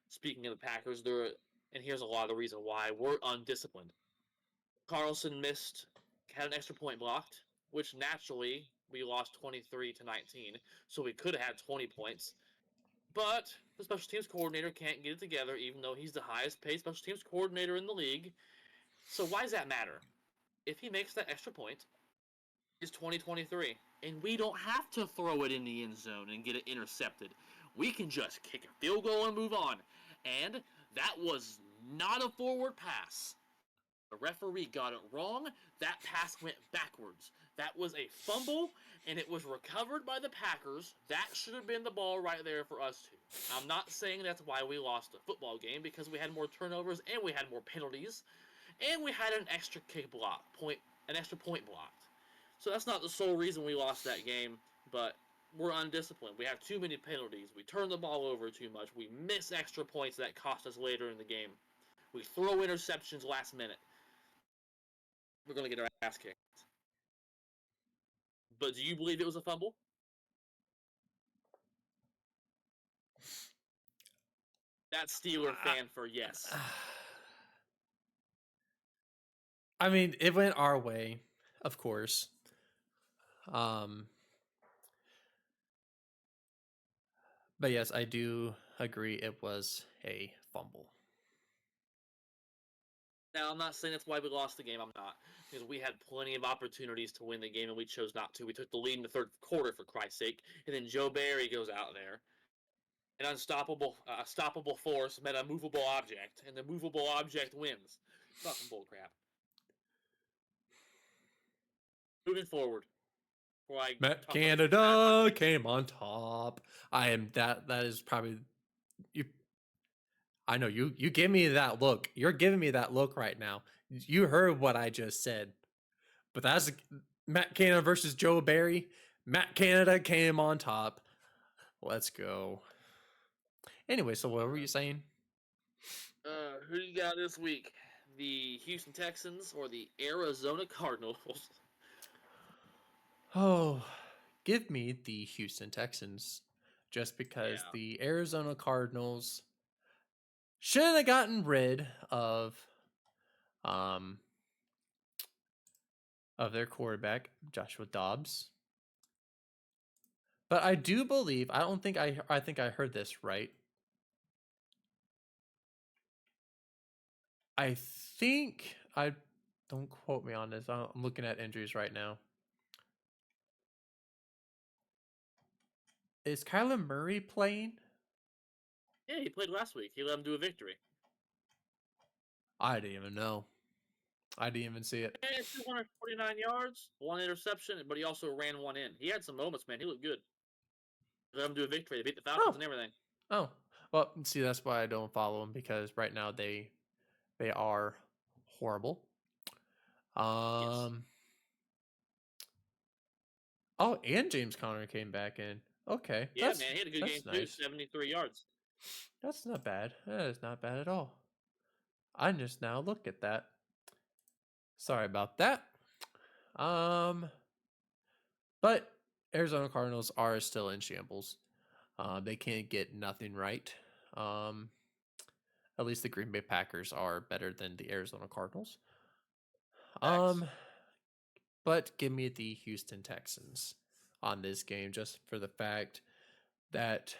Speaking of the Packers, and here's a lot of the reason why we're undisciplined. Carlson had an extra point blocked, which naturally we lost 23-19, so we could have had 20 points. But the special teams coordinator can't get it together, even though he's the highest paid special teams coordinator in the league. So why does that matter? If he makes that extra point, it's 2023, and we don't have to throw it in the end zone and get it intercepted. We can just kick a field goal and move on. And that was not a forward pass. The referee got it wrong. That pass went backwards. That was a fumble, and it was recovered by the Packers. That should have been the ball right there for us too. I'm not saying that's why we lost the football game, because we had more turnovers and we had more penalties, and we had an extra an extra point blocked. So that's not the sole reason we lost that game, but we're undisciplined. We have too many penalties. We turn the ball over too much. We miss extra points that cost us later in the game. We throw interceptions last minute. We're going to get our ass kicked. But do you believe it was a fumble? That Steeler fan for yes. I mean, it went our way, of course. But yes, I do agree it was a fumble. Now, I'm not saying that's why we lost the game. I'm not. Because we had plenty of opportunities to win the game, and we chose not to. We took the lead in the third quarter, for Christ's sake. And then Joe Barry goes out there. An unstoppable force met a movable object, and the movable object wins. Fucking bullcrap. Moving forward. Matt Canada came on top. That is probably you. I know you give me that look. You're giving me that look right now. You heard what I just said. But that's Matt Canada versus Joe Barry. Matt Canada came on top. Let's go. Anyway, so what were you saying? Who do you got this week? The Houston Texans or the Arizona Cardinals? Oh, give me the Houston Texans. Just because the Arizona Cardinals should have gotten rid of their quarterback, Joshua Dobbs. But I do believe, I think I heard this right. I think don't quote me on this. I'm looking at injuries right now. Is Kyler Murray playing? Yeah, he played last week. He let him do a victory. I didn't even know. I didn't even see it. Yeah, 249 yards, 1 interception, but he also ran one in. He had some moments, man. He looked good. Let him do a victory. They beat the Falcons and everything. Oh, well, see, that's why I don't follow them, because right now they are horrible. Yes. Oh, and James Conner came back in. Okay. Yeah, man, he had a good game too. Nice. 73 yards. That's not bad. That is not bad at all. I just now look at that. Sorry about that. But Arizona Cardinals are still in shambles. They can't get nothing right. At least the Green Bay Packers are better than the Arizona Cardinals. But give me the Houston Texans on this game, just for the fact that,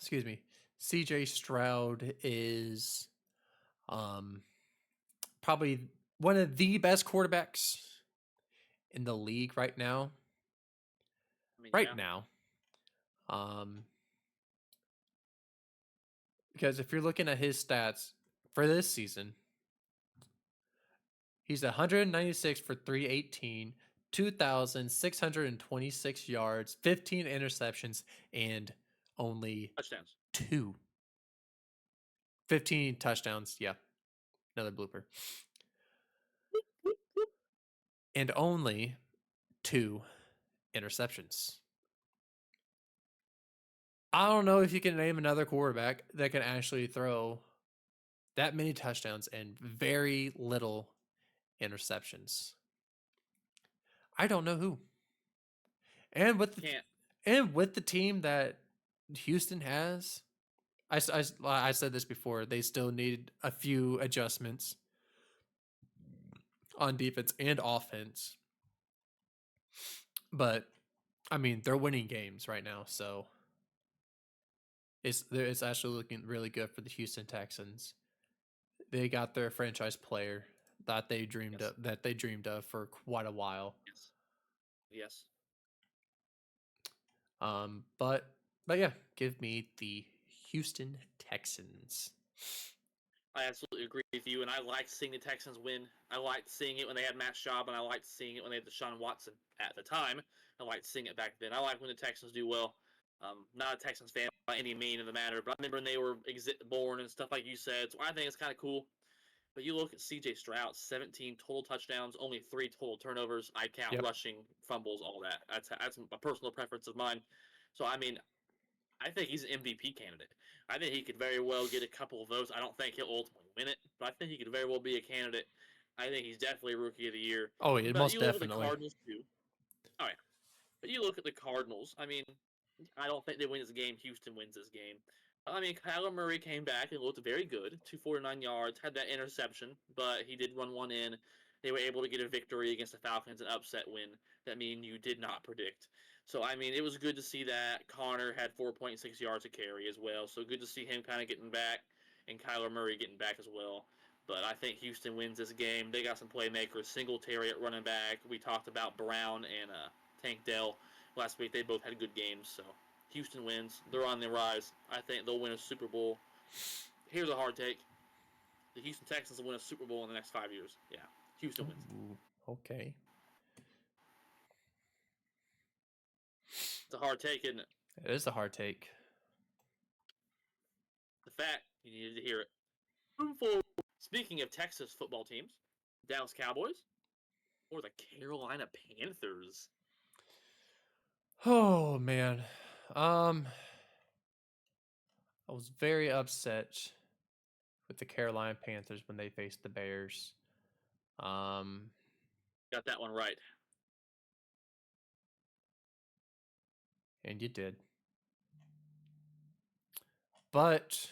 CJ Stroud is probably one of the best quarterbacks in the league right now. Now. Because if you're looking at his stats for this season, he's 196 for 318, 2,626 yards, 15 interceptions, and only touchdowns. 15 touchdowns. Yeah. Another blooper. And only 2 interceptions. I don't know if you can name another quarterback that can actually throw that many touchdowns and very little interceptions. I don't know who. And with the Can't. team that Houston has, I said this before. They still need a few adjustments on defense and offense, but I mean they're winning games right now, so it's actually looking really good for the Houston Texans. They got their franchise player Yes. that they dreamed of for quite a while. Yes. Yes. But yeah, give me the Houston Texans. I absolutely agree with you, and I liked seeing the Texans win. I liked seeing it when they had Matt Schaub, and I liked seeing it when they had Deshaun Watson at the time. I liked seeing it back then. I like when the Texans do well. Not a Texans fan by any mean of the matter, but I remember when they were born and stuff like you said. So I think it's kind of cool. But you look at C.J. Stroud, 17 total touchdowns, only 3 total turnovers. I count Yep. rushing, fumbles, all that. That's a personal preference of mine. So I mean, I think he's an MVP candidate. I think he could very well get a couple of votes. I don't think he'll ultimately win it, but I think he could very well be a candidate. I think he's definitely Rookie of the Year. Oh, yeah, But most you look at the definitely. Cardinals too. Oh yeah, but you look at the Cardinals. I mean, I don't think they win this game. Houston wins this game. I mean, Kyler Murray came back and looked very good. 249 yards, had that interception, but he did run one in. They were able to get a victory against the Falcons, an upset win that you did not predict. So, I mean, it was good to see that. Connor had 4.6 yards a carry as well. So, good to see him kind of getting back and Kyler Murray getting back as well. But I think Houston wins this game. They got some playmakers. Singletary at running back. We talked about Brown and Tank Dell last week. They both had good games. So, Houston wins. They're on the rise. I think they'll win a Super Bowl. Here's a hard take. The Houston Texans will win a Super Bowl in the next 5 years. Yeah, Houston wins. Ooh, okay. It's a hard take, isn't it? It is a hard take. The fact you needed to hear it. Moving forward. Speaking of Texas football teams, Dallas Cowboys or the Carolina Panthers. Oh man. Um I was very upset with the Carolina Panthers when they faced the Bears. Um Got that one right. and you did. But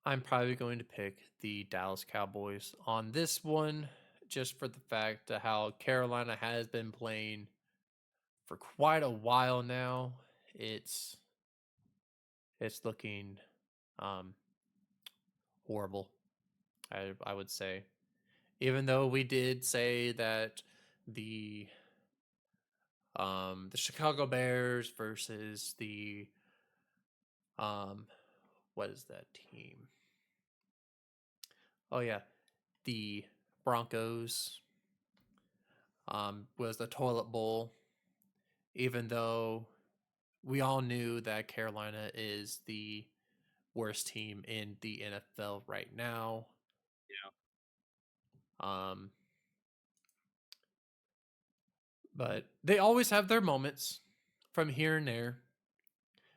I'm probably going to pick the Dallas Cowboys on this one just for the fact of how Carolina has been playing for quite a while now. It's looking um horrible, I would say. Even though we did say that the the Chicago Bears versus the um what is that team? Oh yeah, the Broncos was the toilet bowl, even though we all knew that Carolina is the worst team in the NFL right now. Yeah. Um but they always have their moments from here and there.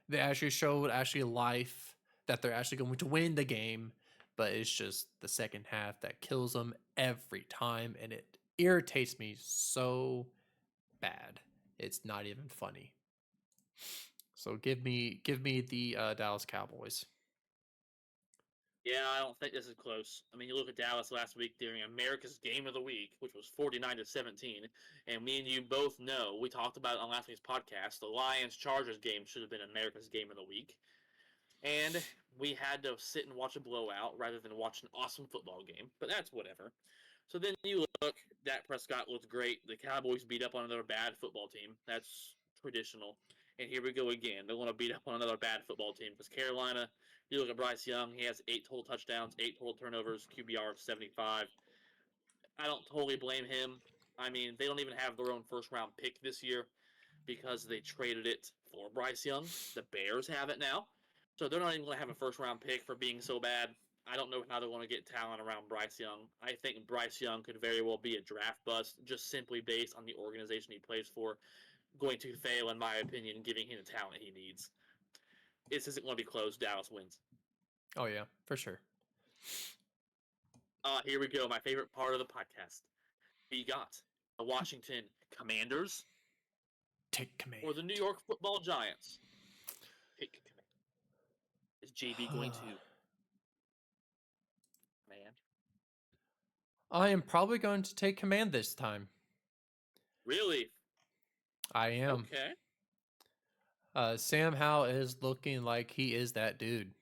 They actually showed life that they're actually going to win the game, but it's just the second half that kills them every time, and it irritates me so bad. It's not even funny. So give me the Dallas Cowboys. Yeah, I don't think this is close. I mean, you look at Dallas last week during America's Game of the Week, which was 49-17, and me and you both know we talked about it on last week's podcast. The Lions Chargers game should have been America's Game of the Week, and we had to sit and watch a blowout rather than watch an awesome football game. But that's whatever. So then you look, Dak Prescott looked great. The Cowboys beat up on another bad football team. That's traditional. And here we go again. They want to beat up on another bad football team because Carolina, you look at Bryce Young, he has 8 total touchdowns, 8 total turnovers, QBR of 75. I don't totally blame him. I mean, they don't even have their own first round pick this year because they traded it for Bryce Young. The Bears have it now. So they're not even going to have a first round pick for being so bad. I don't know how they want to get talent around Bryce Young. I think Bryce Young could very well be a draft bust just simply based on the organization he plays for. going to fail, in my opinion, giving him the talent he needs. This isn't going to be close. Dallas wins. Oh yeah, for sure. Here we go. My favorite part of the podcast. We got the Washington Commanders Take command. or the New York Football Giants. Take command. Is JB going to command? I am probably going to take command this time. Really? I am. Okay. Sam Howell is looking like he is that dude.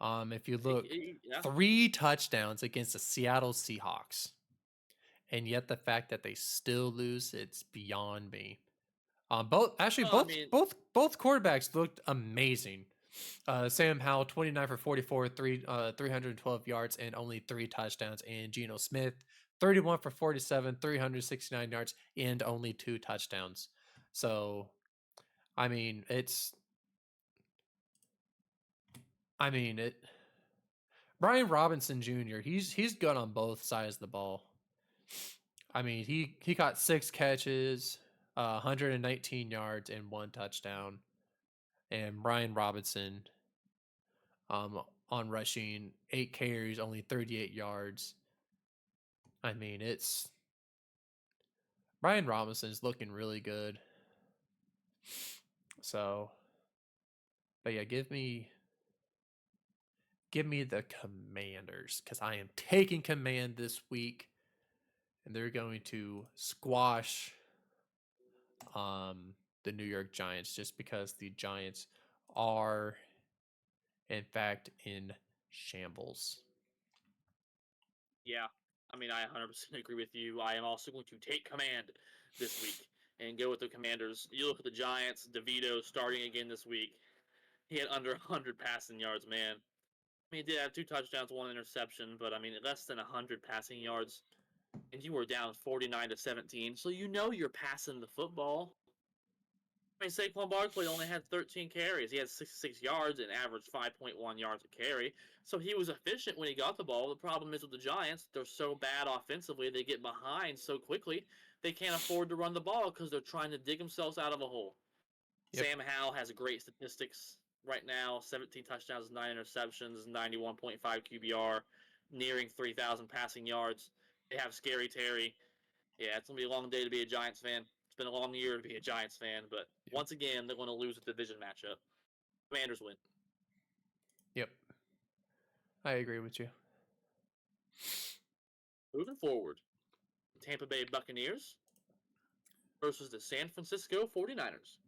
If you look, Yeah. 3 touchdowns against the Seattle Seahawks, and yet the fact that they still lose, it's beyond me. Both actually Well, I both mean, both both quarterbacks looked amazing. Sam Howell 29 for 44, 312 yards and only 3 touchdowns, and Geno Smith 31 for 47, 369 yards and only 2 touchdowns. So, I mean, it. Brian Robinson Jr. He's good on both sides of the ball. I mean, he got 6 catches, 119 yards and 1 touchdown. And Brian Robinson on rushing, 8 carries, only 38 yards. I mean, it's Brian Robinson's looking really good. So, but yeah, give me the Commanders because I am taking command this week, and they're going to squash the New York Giants just because the Giants are in fact in shambles. yeah. I mean, I 100% agree with you. I am also going to take command this week and go with the Commanders. You look at the Giants, DeVito starting again this week. He had under 100 passing yards, man. I mean, he did have 2 touchdowns, 1 interception, but I mean, less than 100 passing yards, and you were down 49-17. So you know you're passing the football. I mean, Saquon Barkley only had 13 carries. He had 66 yards and averaged 5.1 yards a carry. So he was efficient when he got the ball. The problem is with the Giants, they're so bad offensively, they get behind so quickly, they can't afford to run the ball because they're trying to dig themselves out of a hole. Yep. Sam Howell has great statistics right now: 17 touchdowns, 9 interceptions, 91.5 QBR, nearing 3,000 passing yards. They have Scary Terry. Yeah, it's going to be a long day to be a Giants fan. It's been a long year to be a Giants fan, but Yep. once again, they're going to lose a division matchup. Commanders win. Yep. I agree with you. Moving forward, the Tampa Bay Buccaneers versus the San Francisco 49ers.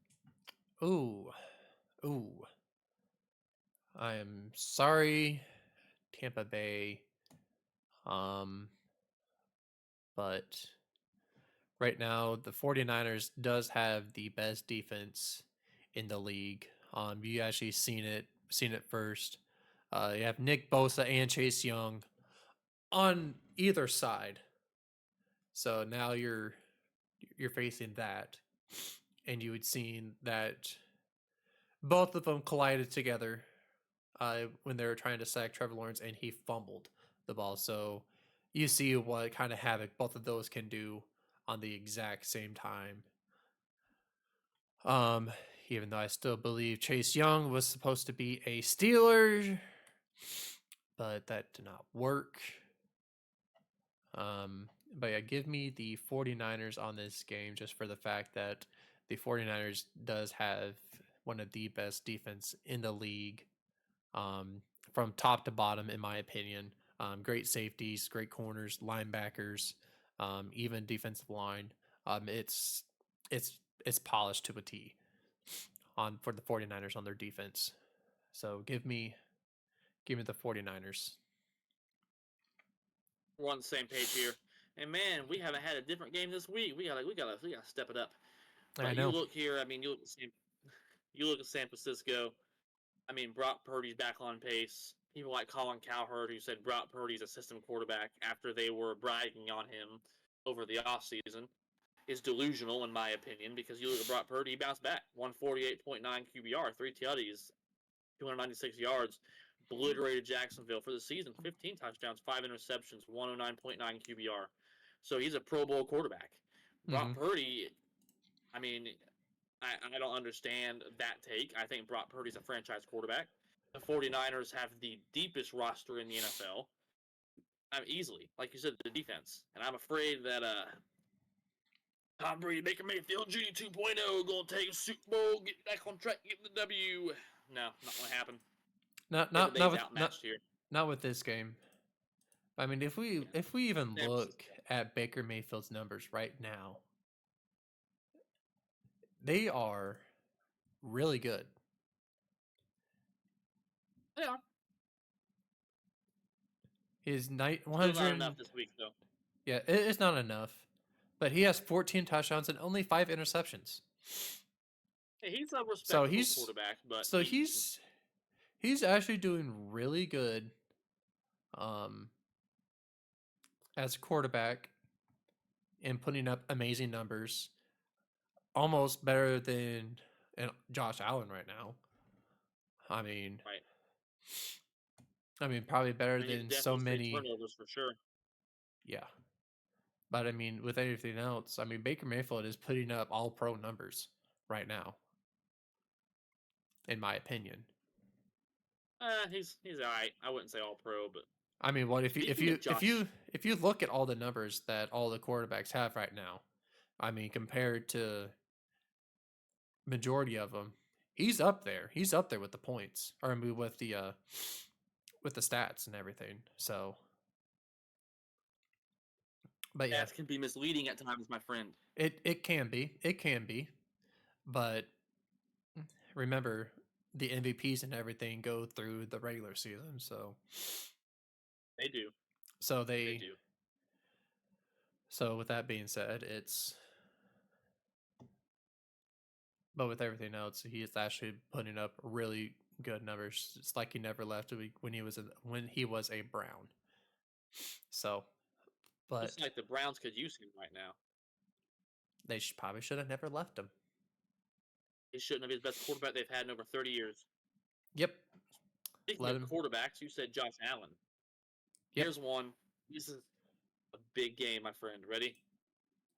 Ooh. Ooh. I am sorry, Tampa Bay. But right now the 49ers does have the best defense in the league. You actually seen it first. You have Nick Bosa and Chase Young on either side. So now you're facing that, and you would seen that both of them collided together when they were trying to sack Trevor Lawrence, and he fumbled the ball. So you see what kind of havoc both of those can do on the exact same time. Even though I still believe Chase Young was supposed to be a Steeler, but that did not work. But yeah, give me the 49ers on this game just for the fact that the 49ers does have one of the best defense in the league, from top to bottom, in my opinion. Great safeties, great corners, linebackers, even defensive line. It's polished to a T for the 49ers on their defense. So give me the 49ers. We're on the same page here. And man, we haven't had a different game this week. We gotta step it up. I But you know. look here. I mean, you look at San Francisco. I mean, Brock Purdy's back on pace. People like Colin Cowherd, who said Brock Purdy's a system quarterback after they were bragging on him over the offseason, is delusional, in my opinion, because you look at Brock Purdy, he bounced back. 148.9 QBR, 3 TDs, 296 yards, obliterated Jacksonville for the season. 15 touchdowns, 5 interceptions, 109.9 QBR. So he's a Pro Bowl quarterback. Brock Mm-hmm. Purdy, I mean, I don't understand that take. I think Brock Purdy's a franchise quarterback. The 49ers have the deepest roster in the NFL. Easily, like you said, the defense. And I'm afraid that Tom Brady, Baker Mayfield Jr. 2.0 going to take a Super Bowl, get back on track, get the W. No, not going to happen. Everything's outmatched here. Not with this game. I mean, if we even look at Baker Mayfield's numbers right now, they are really good. They are. His night 100. Still not enough this week, though. Yeah, it's not enough. But he has 14 touchdowns and only 5 interceptions. Hey, he's a respectable quarterback, but he's actually doing really good as a quarterback and putting up amazing numbers. Almost better than Josh Allen right now. I mean, right. I mean, probably better than so many turnovers for sure. Yeah. But I mean, with anything else, I mean, Baker Mayfield is putting up all pro numbers right now, in my opinion. He's all right. I wouldn't say all pro, but I mean, what if you look at all the numbers that all the quarterbacks have right now, I mean, compared to majority of them, he's up there. He's up there with the points, or I mean, with the stats and everything. So, but yeah, stats can be misleading at times, my friend. It can be, but remember, the MVPs and everything go through the regular season, so they do. They do. So with that being said, but with everything else, he is actually putting up really good numbers. It's like he never left when he was a Brown. So, but it's like the Browns could use him right now. They probably should have never left him. He shouldn't have been the best quarterback they've had in over 30 years. Yep. Speaking of quarterbacks, you said Josh Allen. Yep. Here's one. This is a big game, my friend. Ready?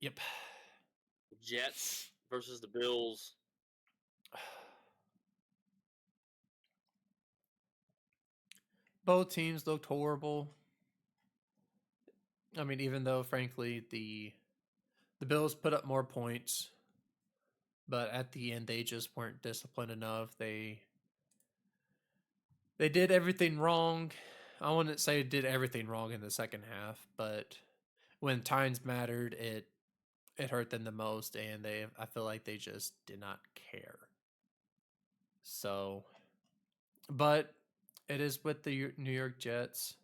Yep. The Jets versus the Bills. Both teams looked horrible. I mean, even though, frankly, the Bills put up more points, but at the end they just weren't disciplined enough. They did everything wrong. I wouldn't say did everything wrong in the second half, but when times mattered, it hurt them the most, and I feel like they just did not care. So, but it is with the New York Jets,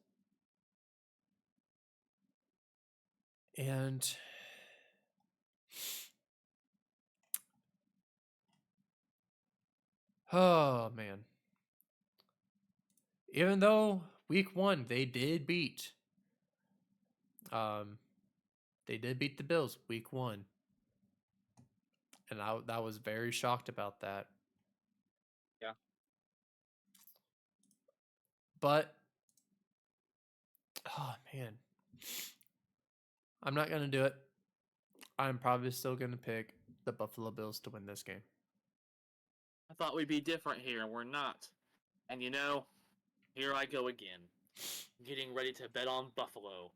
and oh man, even though week 1 they did beat the Bills week 1, and I was very shocked about that. Yeah. But oh man, I'm not gonna do it. I'm probably still gonna pick the Buffalo Bills to win this game. I thought we'd be different here, and we're not. And here I go again, getting ready to bet on Buffalo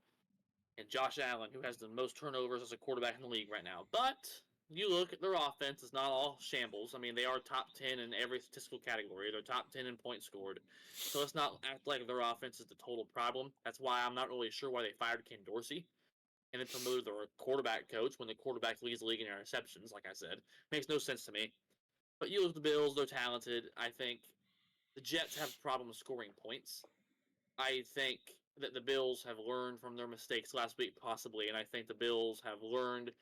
and Josh Allen, who has the most turnovers as a quarterback in the league right now. But you look at their offense, it's not all shambles. I mean, they are top 10 in every statistical category. They're top 10 in points scored. So let's not act like their offense is the total problem. That's why I'm not really sure why they fired Ken Dorsey and then promoted their quarterback coach when the quarterback leads the league in interceptions, like I said. Makes no sense to me. But you look at the Bills, they're talented. I think the Jets have problems scoring points. I think that the Bills have learned from their mistakes last week, possibly, and I think the Bills have learned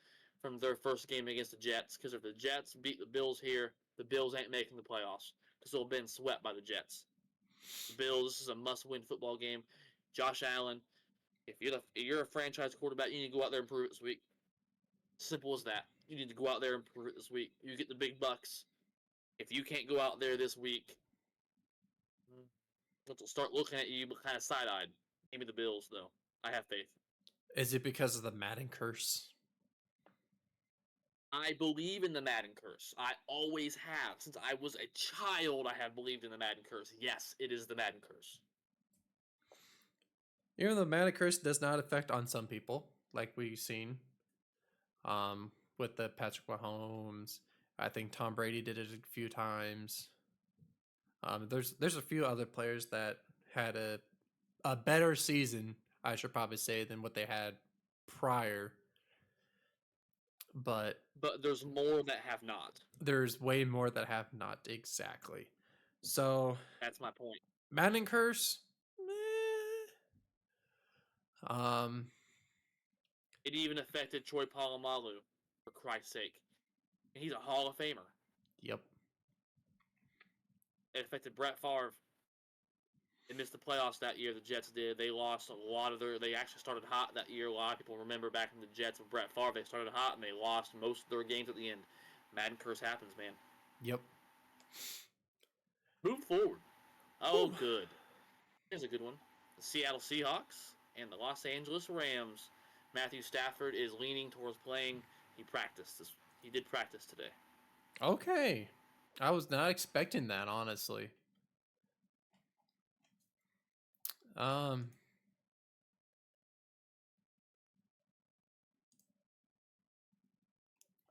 from their first game against the Jets, because if the Jets beat the Bills here, the Bills ain't making the playoffs, because they'll have been swept by the Jets. The Bills, this is a must-win football game. Josh Allen, if you're a franchise quarterback, you need to go out there and prove it this week. Simple as that. You need to go out there and prove it this week. You get the big bucks. If you can't go out there this week, they'll start looking at you kind of side-eyed. Give me the Bills, though. I have faith. Is it because of the Madden curse? I believe in the Madden curse. I always have. Since I was a child, I have believed in the Madden curse. Yes, it is the Madden curse. Even though mana curse does not affect on some people, like we've seen, with the Patrick Mahomes. I think Tom Brady did it a few times. There's a few other players that had a better season, I should probably say, than what they had prior. But But there's more that have not. there's way more that have not exactly. So That's my point. Madden curse, um, It even affected Troy Polamalu, for Christ's sake. He's a Hall of Famer. yep. It affected Brett Favre. They missed the playoffs that year. The Jets did. They lost a lot of their. They actually started hot that year. A lot of people remember back in the Jets with Brett Favre. They started hot and they lost most of their games at the end. Madden curse happens, man. Yep. Move forward. Oh, Whew. good. Here's a good one. The Seattle Seahawks and the Los Angeles Rams. Matthew Stafford is leaning towards playing. He practiced this. He did practice today. Okay. I was not expecting that, honestly. Um,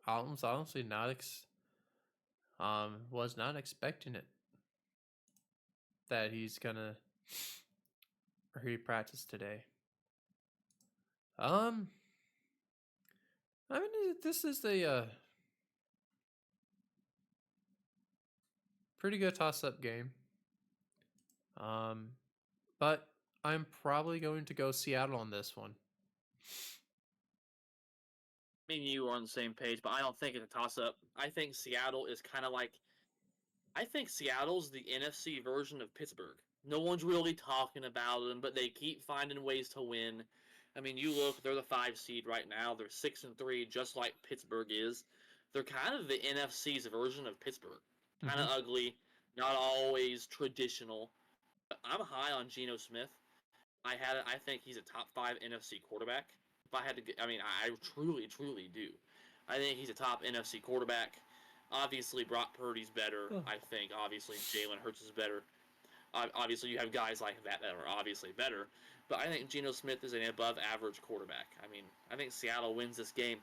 I was honestly was not expecting it that he's gonna or he practiced today. Um, I mean, this is a pretty good toss-up game. Um, but I'm probably going to go Seattle on this one. Me and you are on the same page, but I don't think it's a toss-up. I think Seattle is kind of like. I think Seattle's the NFC version of Pittsburgh. No one's really talking about them, but they keep finding ways to win. I mean, you look, they're the 5 seed right now. They're 6-3, just like Pittsburgh is. They're kind of the NFC's version of Pittsburgh. Kind Mm-hmm. of ugly, not always traditional. But I'm high on Geno Smith. I think he's a top 5 NFC quarterback. If I had to, I mean, I truly, truly do. I think he's a top NFC quarterback. Obviously, Brock Purdy's better. Oh. I think obviously Jalen Hurts is better. Obviously, you have guys like that are obviously better. But I think Geno Smith is an above-average quarterback. I mean, I think Seattle wins this game.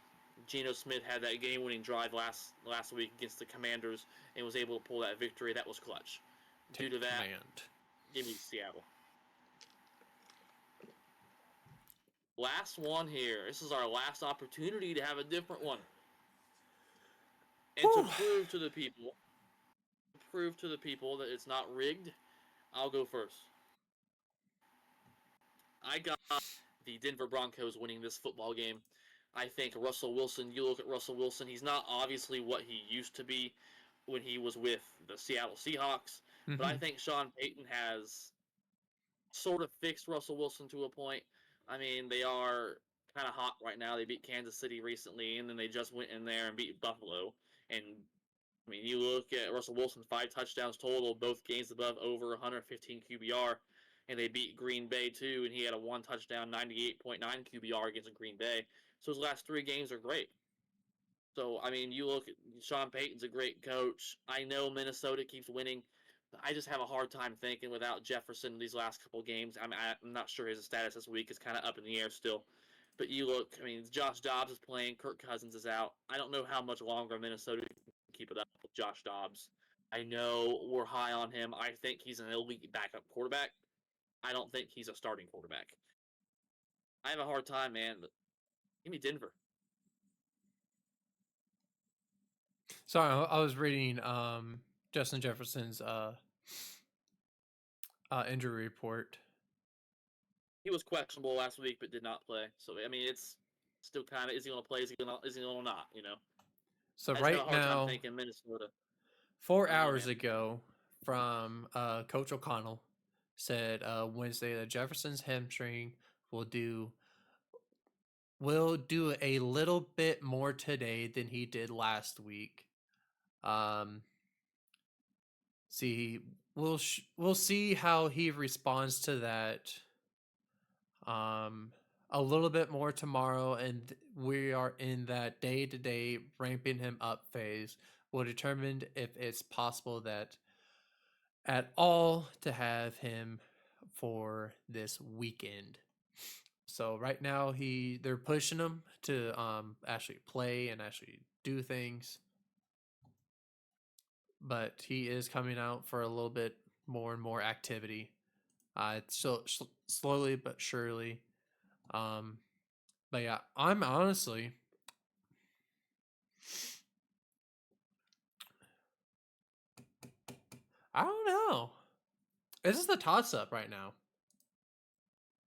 Geno Smith had that game-winning drive last week against the Commanders and was able to pull that victory. That was clutch. Due to that, Command. give me Seattle. Last one here. This is our last opportunity to have a different one. And to prove to the people that it's not rigged, I'll go first. I got the Denver Broncos winning this football game. I think Russell Wilson, you look at Russell Wilson, he's not obviously what he used to be when he was with the Seattle Seahawks, but I Mm-hmm. think Sean Payton has sort of fixed Russell Wilson to a point. I mean, they are kind of hot right now. They beat Kansas City recently, and then they just went in there and beat Buffalo. And I mean, you look at Russell Wilson, 5 touchdowns total, both games above over 115 QBR, and they beat Green Bay too, and he had a 1 touchdown, 98.9 QBR against Green Bay. So his last 3 games are great. So I mean, you look at Sean Payton's a great coach. I know Minnesota keeps winning. I just have a hard time thinking without Jefferson these last couple games. I'm not sure his status this week is kind of up in the air still. But you look, I mean, Josh Dobbs is playing. Kirk Cousins is out. I don't know how much longer Minnesota can keep it up with Josh Dobbs. I know we're high on him. I think he's an elite backup quarterback. I don't think he's a starting quarterback. I have a hard time, man. But give me Denver. Sorry, I was reading Justin Jefferson's injury report. He was questionable last week, but did not play. So I mean, it's still kind of is he going to play? Is he going to not? You know, So I just have a right hard time now, thinking Minnesota. 4 hours Man. ago, from Coach O'Connell said Wednesday that Jefferson's hamstring will do a little bit more today than he did last week. See, we'll see how he responds to that. a little bit more tomorrow, and we are in that day-to-day ramping him up phase. Will determine if it's possible that at all to have him for this weekend. So right now they're pushing him to actually play and actually do things, but he is coming out for a little bit more and more activity. It's still slowly but surely. Um, but yeah, I'm honestly, I don't know. This is the toss up right now.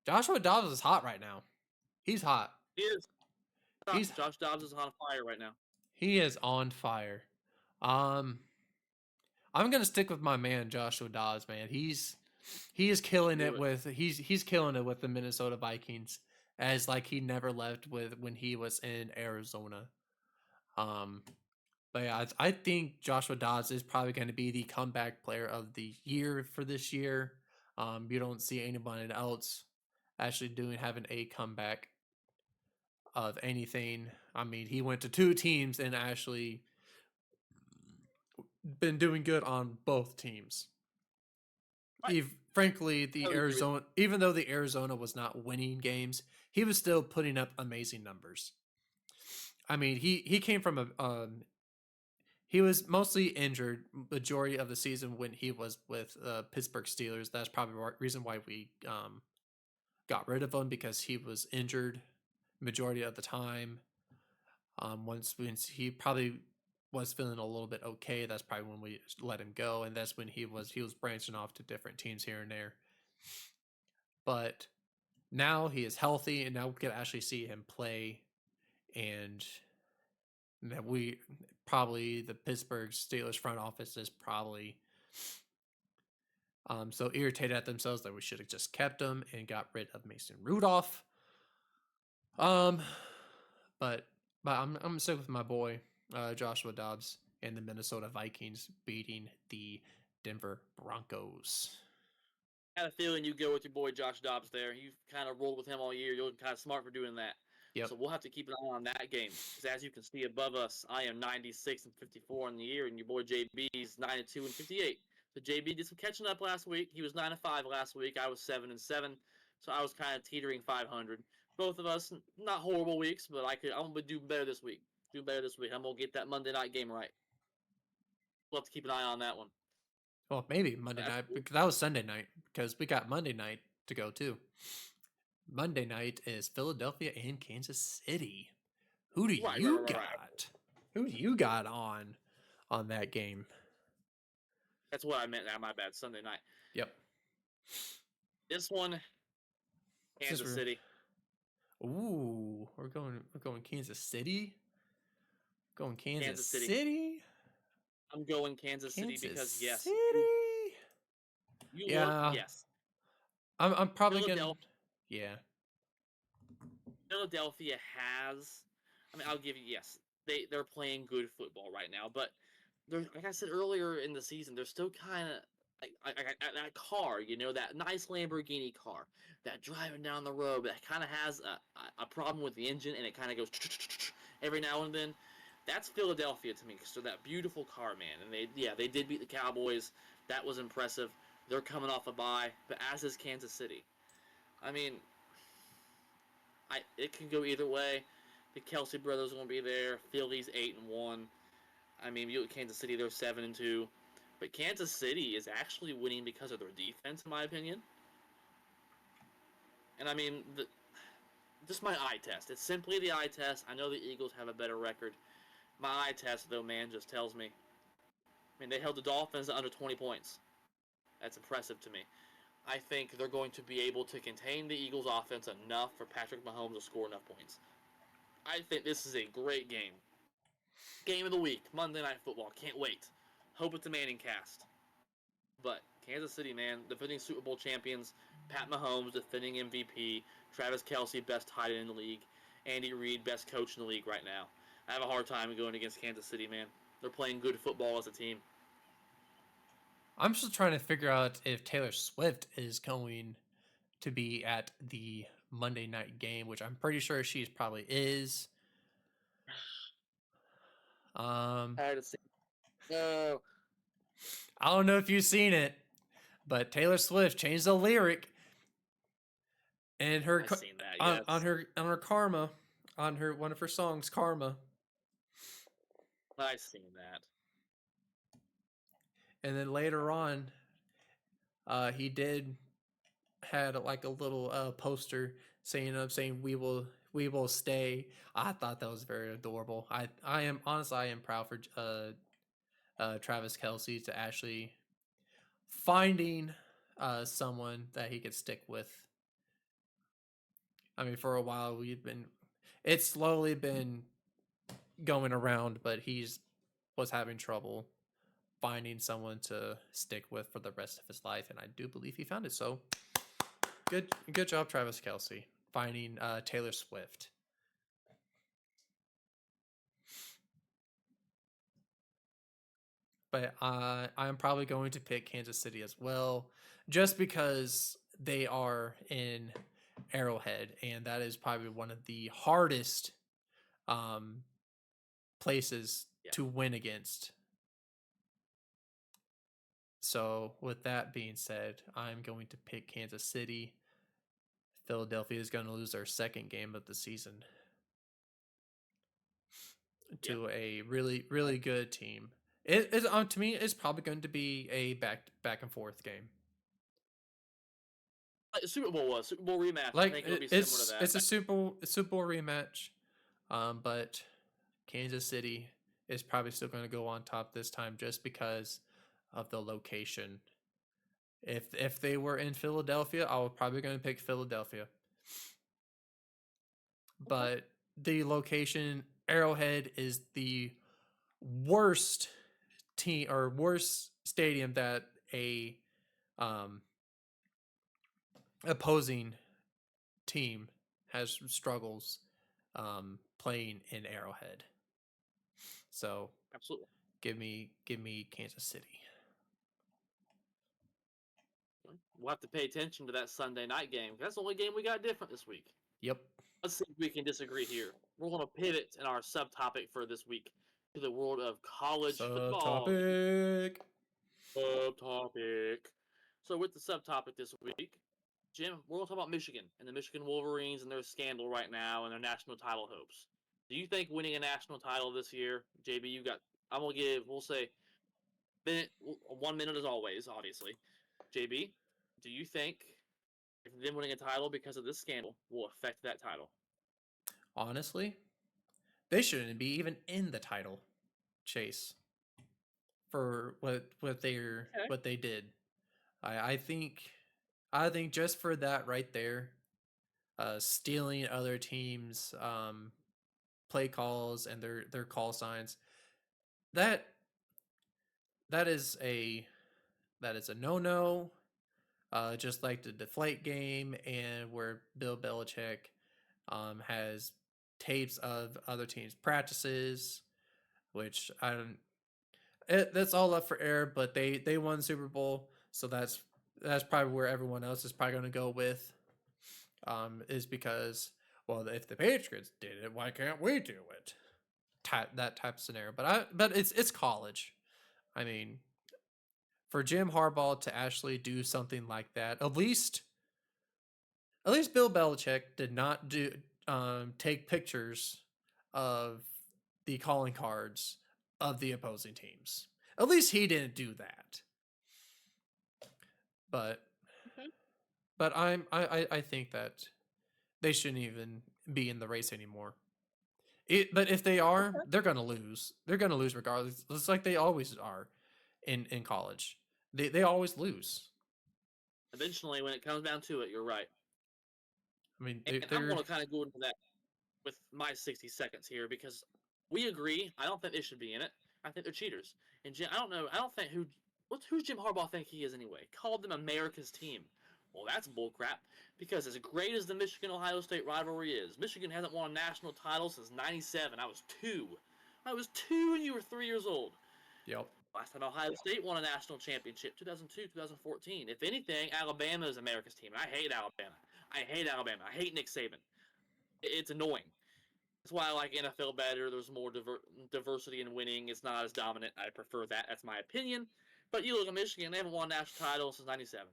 Joshua Dobbs is hot right now. He's hot. He is. He's Josh Dobbs is on fire right now. he is on fire. Um, I'm gonna stick with my man Joshua Dobbs. Man, he is killing Do it it. with he's killing it with the Minnesota Vikings as like he never left with when he was in Arizona. Um, but yeah, I think Joshua Dobbs is probably going to be the comeback player of the year for this year. You don't see anybody else actually having a comeback of anything. I mean, he went to two teams and actually been doing good on both teams. Right. Frankly, I the would agree with Arizona, even though the Arizona was not winning games, he was still putting up amazing numbers. I mean, he came from he was mostly injured majority of the season when he was with Pittsburgh Steelers. That's probably the reason why we got rid of him, because he was injured majority of the time. Once he probably was feeling a little bit okay, that's probably when we let him go, and that's when he was branching off to different teams here and there. But now he is healthy, and now we can actually see him play, and that we probably the Pittsburgh Steelers front office is probably so irritated at themselves that we should have just kept him and got rid of Mason Rudolph. Um, but I'm stick with my boy Joshua Dobbs and the Minnesota Vikings beating the Denver Broncos. I had a feeling you go with your boy Josh Dobbs there. You've kind of rolled with him all year. You're kind of smart for doing that. Yep. So we'll have to keep an eye on that game. Because as you can see above us, I am 96 and 54 in the year, and your boy JB's 92 and 58. So JB did some catching up last week. He was 9 and 5 last week. I was 7 and 7. So I was kind of teetering 500. Both of us, not horrible weeks, but I'm gonna do better this week. Do better this week. I'm gonna get that Monday night game right. We'll have to keep an eye on that one. Well, maybe Monday night, because that was Sunday night, because we got Monday night to go too. Monday night is Philadelphia and Kansas City. Who do you got? Right. Who do you got on that game? That's what I meant. My bad. Sunday night. Yep. This one, Kansas City. Ooh, we're going Kansas City. Going Kansas City. I'm going Kansas City because yes. City. You look, yes. I'm probably gonna. Yeah. Philadelphia has. I mean, I'll give you yes. They're playing good football right now, but they're, like I said earlier in the season, they're still kind of like that car, you know, that nice Lamborghini car that driving down the road that kind of has a problem with the engine and it kind of goes every now and then. That's Philadelphia to me because they're that beautiful car, man. And they did beat the Cowboys. That was impressive. They're coming off a bye, but as is Kansas City. I mean, it can go either way. The Kelsey brothers are going to be there. Philly's 8-1. I mean, you look at Kansas City, they're 7-2. But Kansas City is actually winning because of their defense, in my opinion. And I mean, just my eye test. It's simply the eye test. I know the Eagles have a better record. My eye test, though, man, just tells me. I mean, they held the Dolphins to under 20 points. That's impressive to me. I think they're going to be able to contain the Eagles' offense enough for Patrick Mahomes to score enough points. I think this is a great game. Game of the week, Monday Night Football. Can't wait. Hope it's a Manning cast. But Kansas City, man, defending Super Bowl champions, Pat Mahomes, defending MVP, Travis Kelce, best tight end in the league, Andy Reid, best coach in the league right now. I have a hard time going against Kansas City, man. They're playing good football as a team. I'm just trying to figure out if Taylor Swift is going to be at the Monday night game, which I'm pretty sure she probably is. I had to see. No, I don't know if you've seen it, but Taylor Swift changed the lyric and her I've seen that. Yes, on her Karma, on her one of her songs, Karma. I've seen that. And then later on, he did had like a little poster saying we will stay. I thought that was very adorable. I am honestly I am proud for Travis Kelsey to actually finding someone that he could stick with. I mean, for a while it's slowly been going around, but he's was having trouble finding someone to stick with for the rest of his life, and I do believe he found it. So good job, Travis Kelsey, finding Taylor Swift. But I'm probably going to pick Kansas City as well, just because they are in Arrowhead, and that is probably one of the hardest places to win against. So, with that being said, I'm going to pick Kansas City. Philadelphia is going to lose their second game of the season to a really good team. It is to me it's probably going to be a back and forth game. Like the Super Bowl was Super Bowl rematch. Like I think it'll be similar to that. it's a Super Bowl rematch, but Kansas City is probably still going to go on top this time just because of the location. If they were in Philadelphia, I was probably going to pick Philadelphia. But the location, Arrowhead, is the worst team or worst stadium that a um, opposing team has struggles playing in Arrowhead. So Absolutely. give me Kansas City. We'll have to pay attention to that Sunday night game. That's the only game we got different this week. Yep. Let's see if we can disagree here. We're going to pivot in our subtopic for this week to the world of college football. Subtopic. So with the subtopic this week, Jim, we're going to talk about Michigan and the Michigan Wolverines and their scandal right now and their national title hopes. Do you think winning a national title this year, JB, you got, I'm going to give, we'll say, 1 minute as always, obviously. JB, do you think if them winning a title because of this scandal will affect that title? Honestly, they shouldn't be even in the title chase for what they did. I think just for that right there, stealing other teams' play calls and their call signs, that that is a no-no. Just like the deflate game and where Bill Belichick has tapes of other teams' practices, which I don't. That's all up for air, but they won the Super Bowl, so that's probably where everyone else is probably going to go with. Is because, well, if the Patriots did it, why can't we do it? That type of scenario, but it's college. I mean, for Jim Harbaugh to actually do something like that, at least Bill Belichick did not take pictures of the calling cards of the opposing teams. At least he didn't do that. But I think that they shouldn't even be in the race anymore. But if they are, they're gonna lose. They're gonna lose regardless. It's like they always are in college. They always lose. Eventually, when it comes down to it, you're right. I mean, and I'm going to kind of go into that with my 60 seconds here because we agree. I don't think they should be in it. I think they're cheaters. And Jim, I don't know. I don't think who's Jim Harbaugh think he is anyway? Called them America's team. Well, that's bullcrap. Because as great as the Michigan-Ohio State rivalry is, Michigan hasn't won a national title since '97. I was 2. I was 2 and you were 3 years old. Yep. Last time Ohio State won a national championship, 2002, 2014. If anything, Alabama is America's team. And I hate Alabama. I hate Alabama. I hate Nick Saban. It's annoying. That's why I like NFL better. There's more diversity in winning. It's not as dominant. I prefer that. That's my opinion. But you look at Michigan, they haven't won a national title since '97.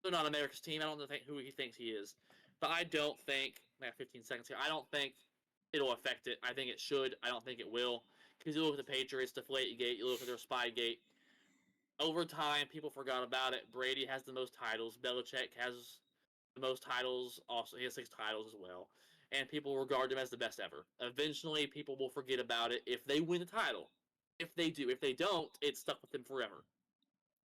They're not America's team. I don't know who he thinks he is. But I don't think, I have 15 seconds here, I don't think it'll affect it. I think it should. I don't think it will. Because you look at the Patriots, Deflategate, you look at their Spygate. Over time, people forgot about it. Brady has the most titles. Belichick has the most titles. Also, he has 6 titles as well. And people regard him as the best ever. Eventually, people will forget about it if they win the title. If they do. If they don't, it's stuck with them forever.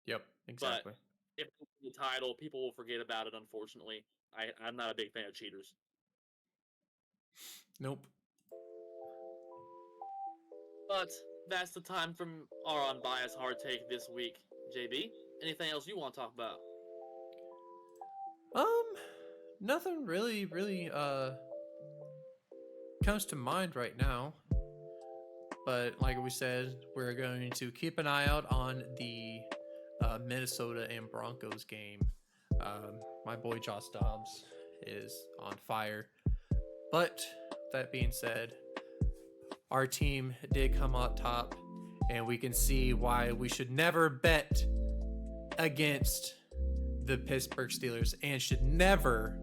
Yep, exactly. But if they win the title, people will forget about it, unfortunately. I'm not a big fan of cheaters. Nope. But that's the time from our unbiased hard take this week. JB, anything else you want to talk about? Nothing really comes to mind right now. But like we said, we're going to keep an eye out on the Minnesota and Broncos game. My boy Josh Dobbs is on fire. But that being said, our team did come out top, and we can see why we should never bet against the Pittsburgh Steelers and should never,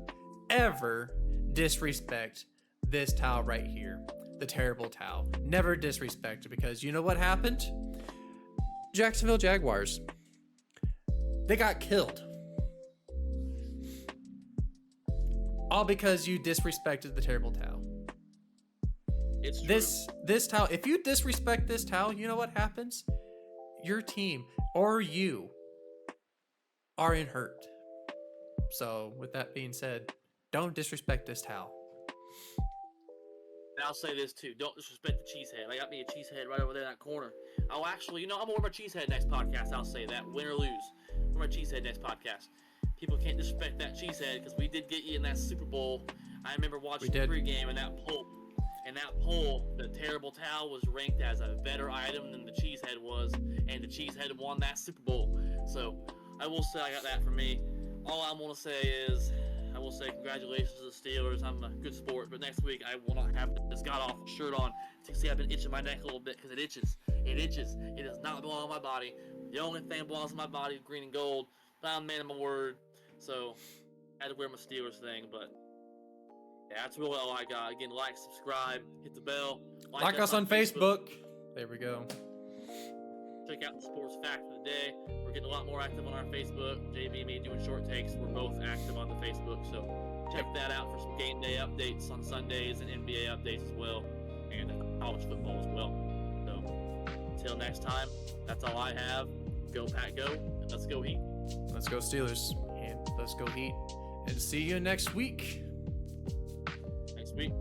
ever disrespect this towel right here. The terrible towel. Never disrespect it, because you know what happened? Jacksonville Jaguars. They got killed. All because you disrespected the terrible towel. It's true. This towel, if you disrespect this towel, you know what happens? Your team or you are in hurt. So with that being said, don't disrespect this towel. And I'll say this too. Don't disrespect the cheesehead. I got me a cheesehead right over there in that corner. Oh, actually, I'm going to wear my cheesehead next podcast. I'll say that. Win or lose. Wear my cheesehead next podcast. People can't disrespect that cheesehead because we did get you in that Super Bowl. I remember watching the pregame and that poll. In that poll, the terrible towel was ranked as a better item than the cheesehead was, and the cheesehead won that Super Bowl. So I will say I got that for me. All I'm going to say is, I will say congratulations to the Steelers. I'm a good sport, but next week I will not have this god-awful shirt on. You see, I've been itching my neck a little bit because it itches. It itches. It does not belong on my body. The only thing that belongs on my body is green and gold. But I'm a man of my word, so I had to wear my Steelers thing, but yeah, that's really all I got. Again, like, subscribe, hit the bell. Like us on Facebook. There we go. Check out the sports fact of the day. We're getting a lot more active on our Facebook. JB and me doing short takes. We're both active on the Facebook, so check that out for some game day updates on Sundays and NBA updates as well, and college football as well. So until next time, that's all I have. Go Pack, go, and let's go Heat. Let's go Steelers, and let's go Heat, and see you next week. Next week.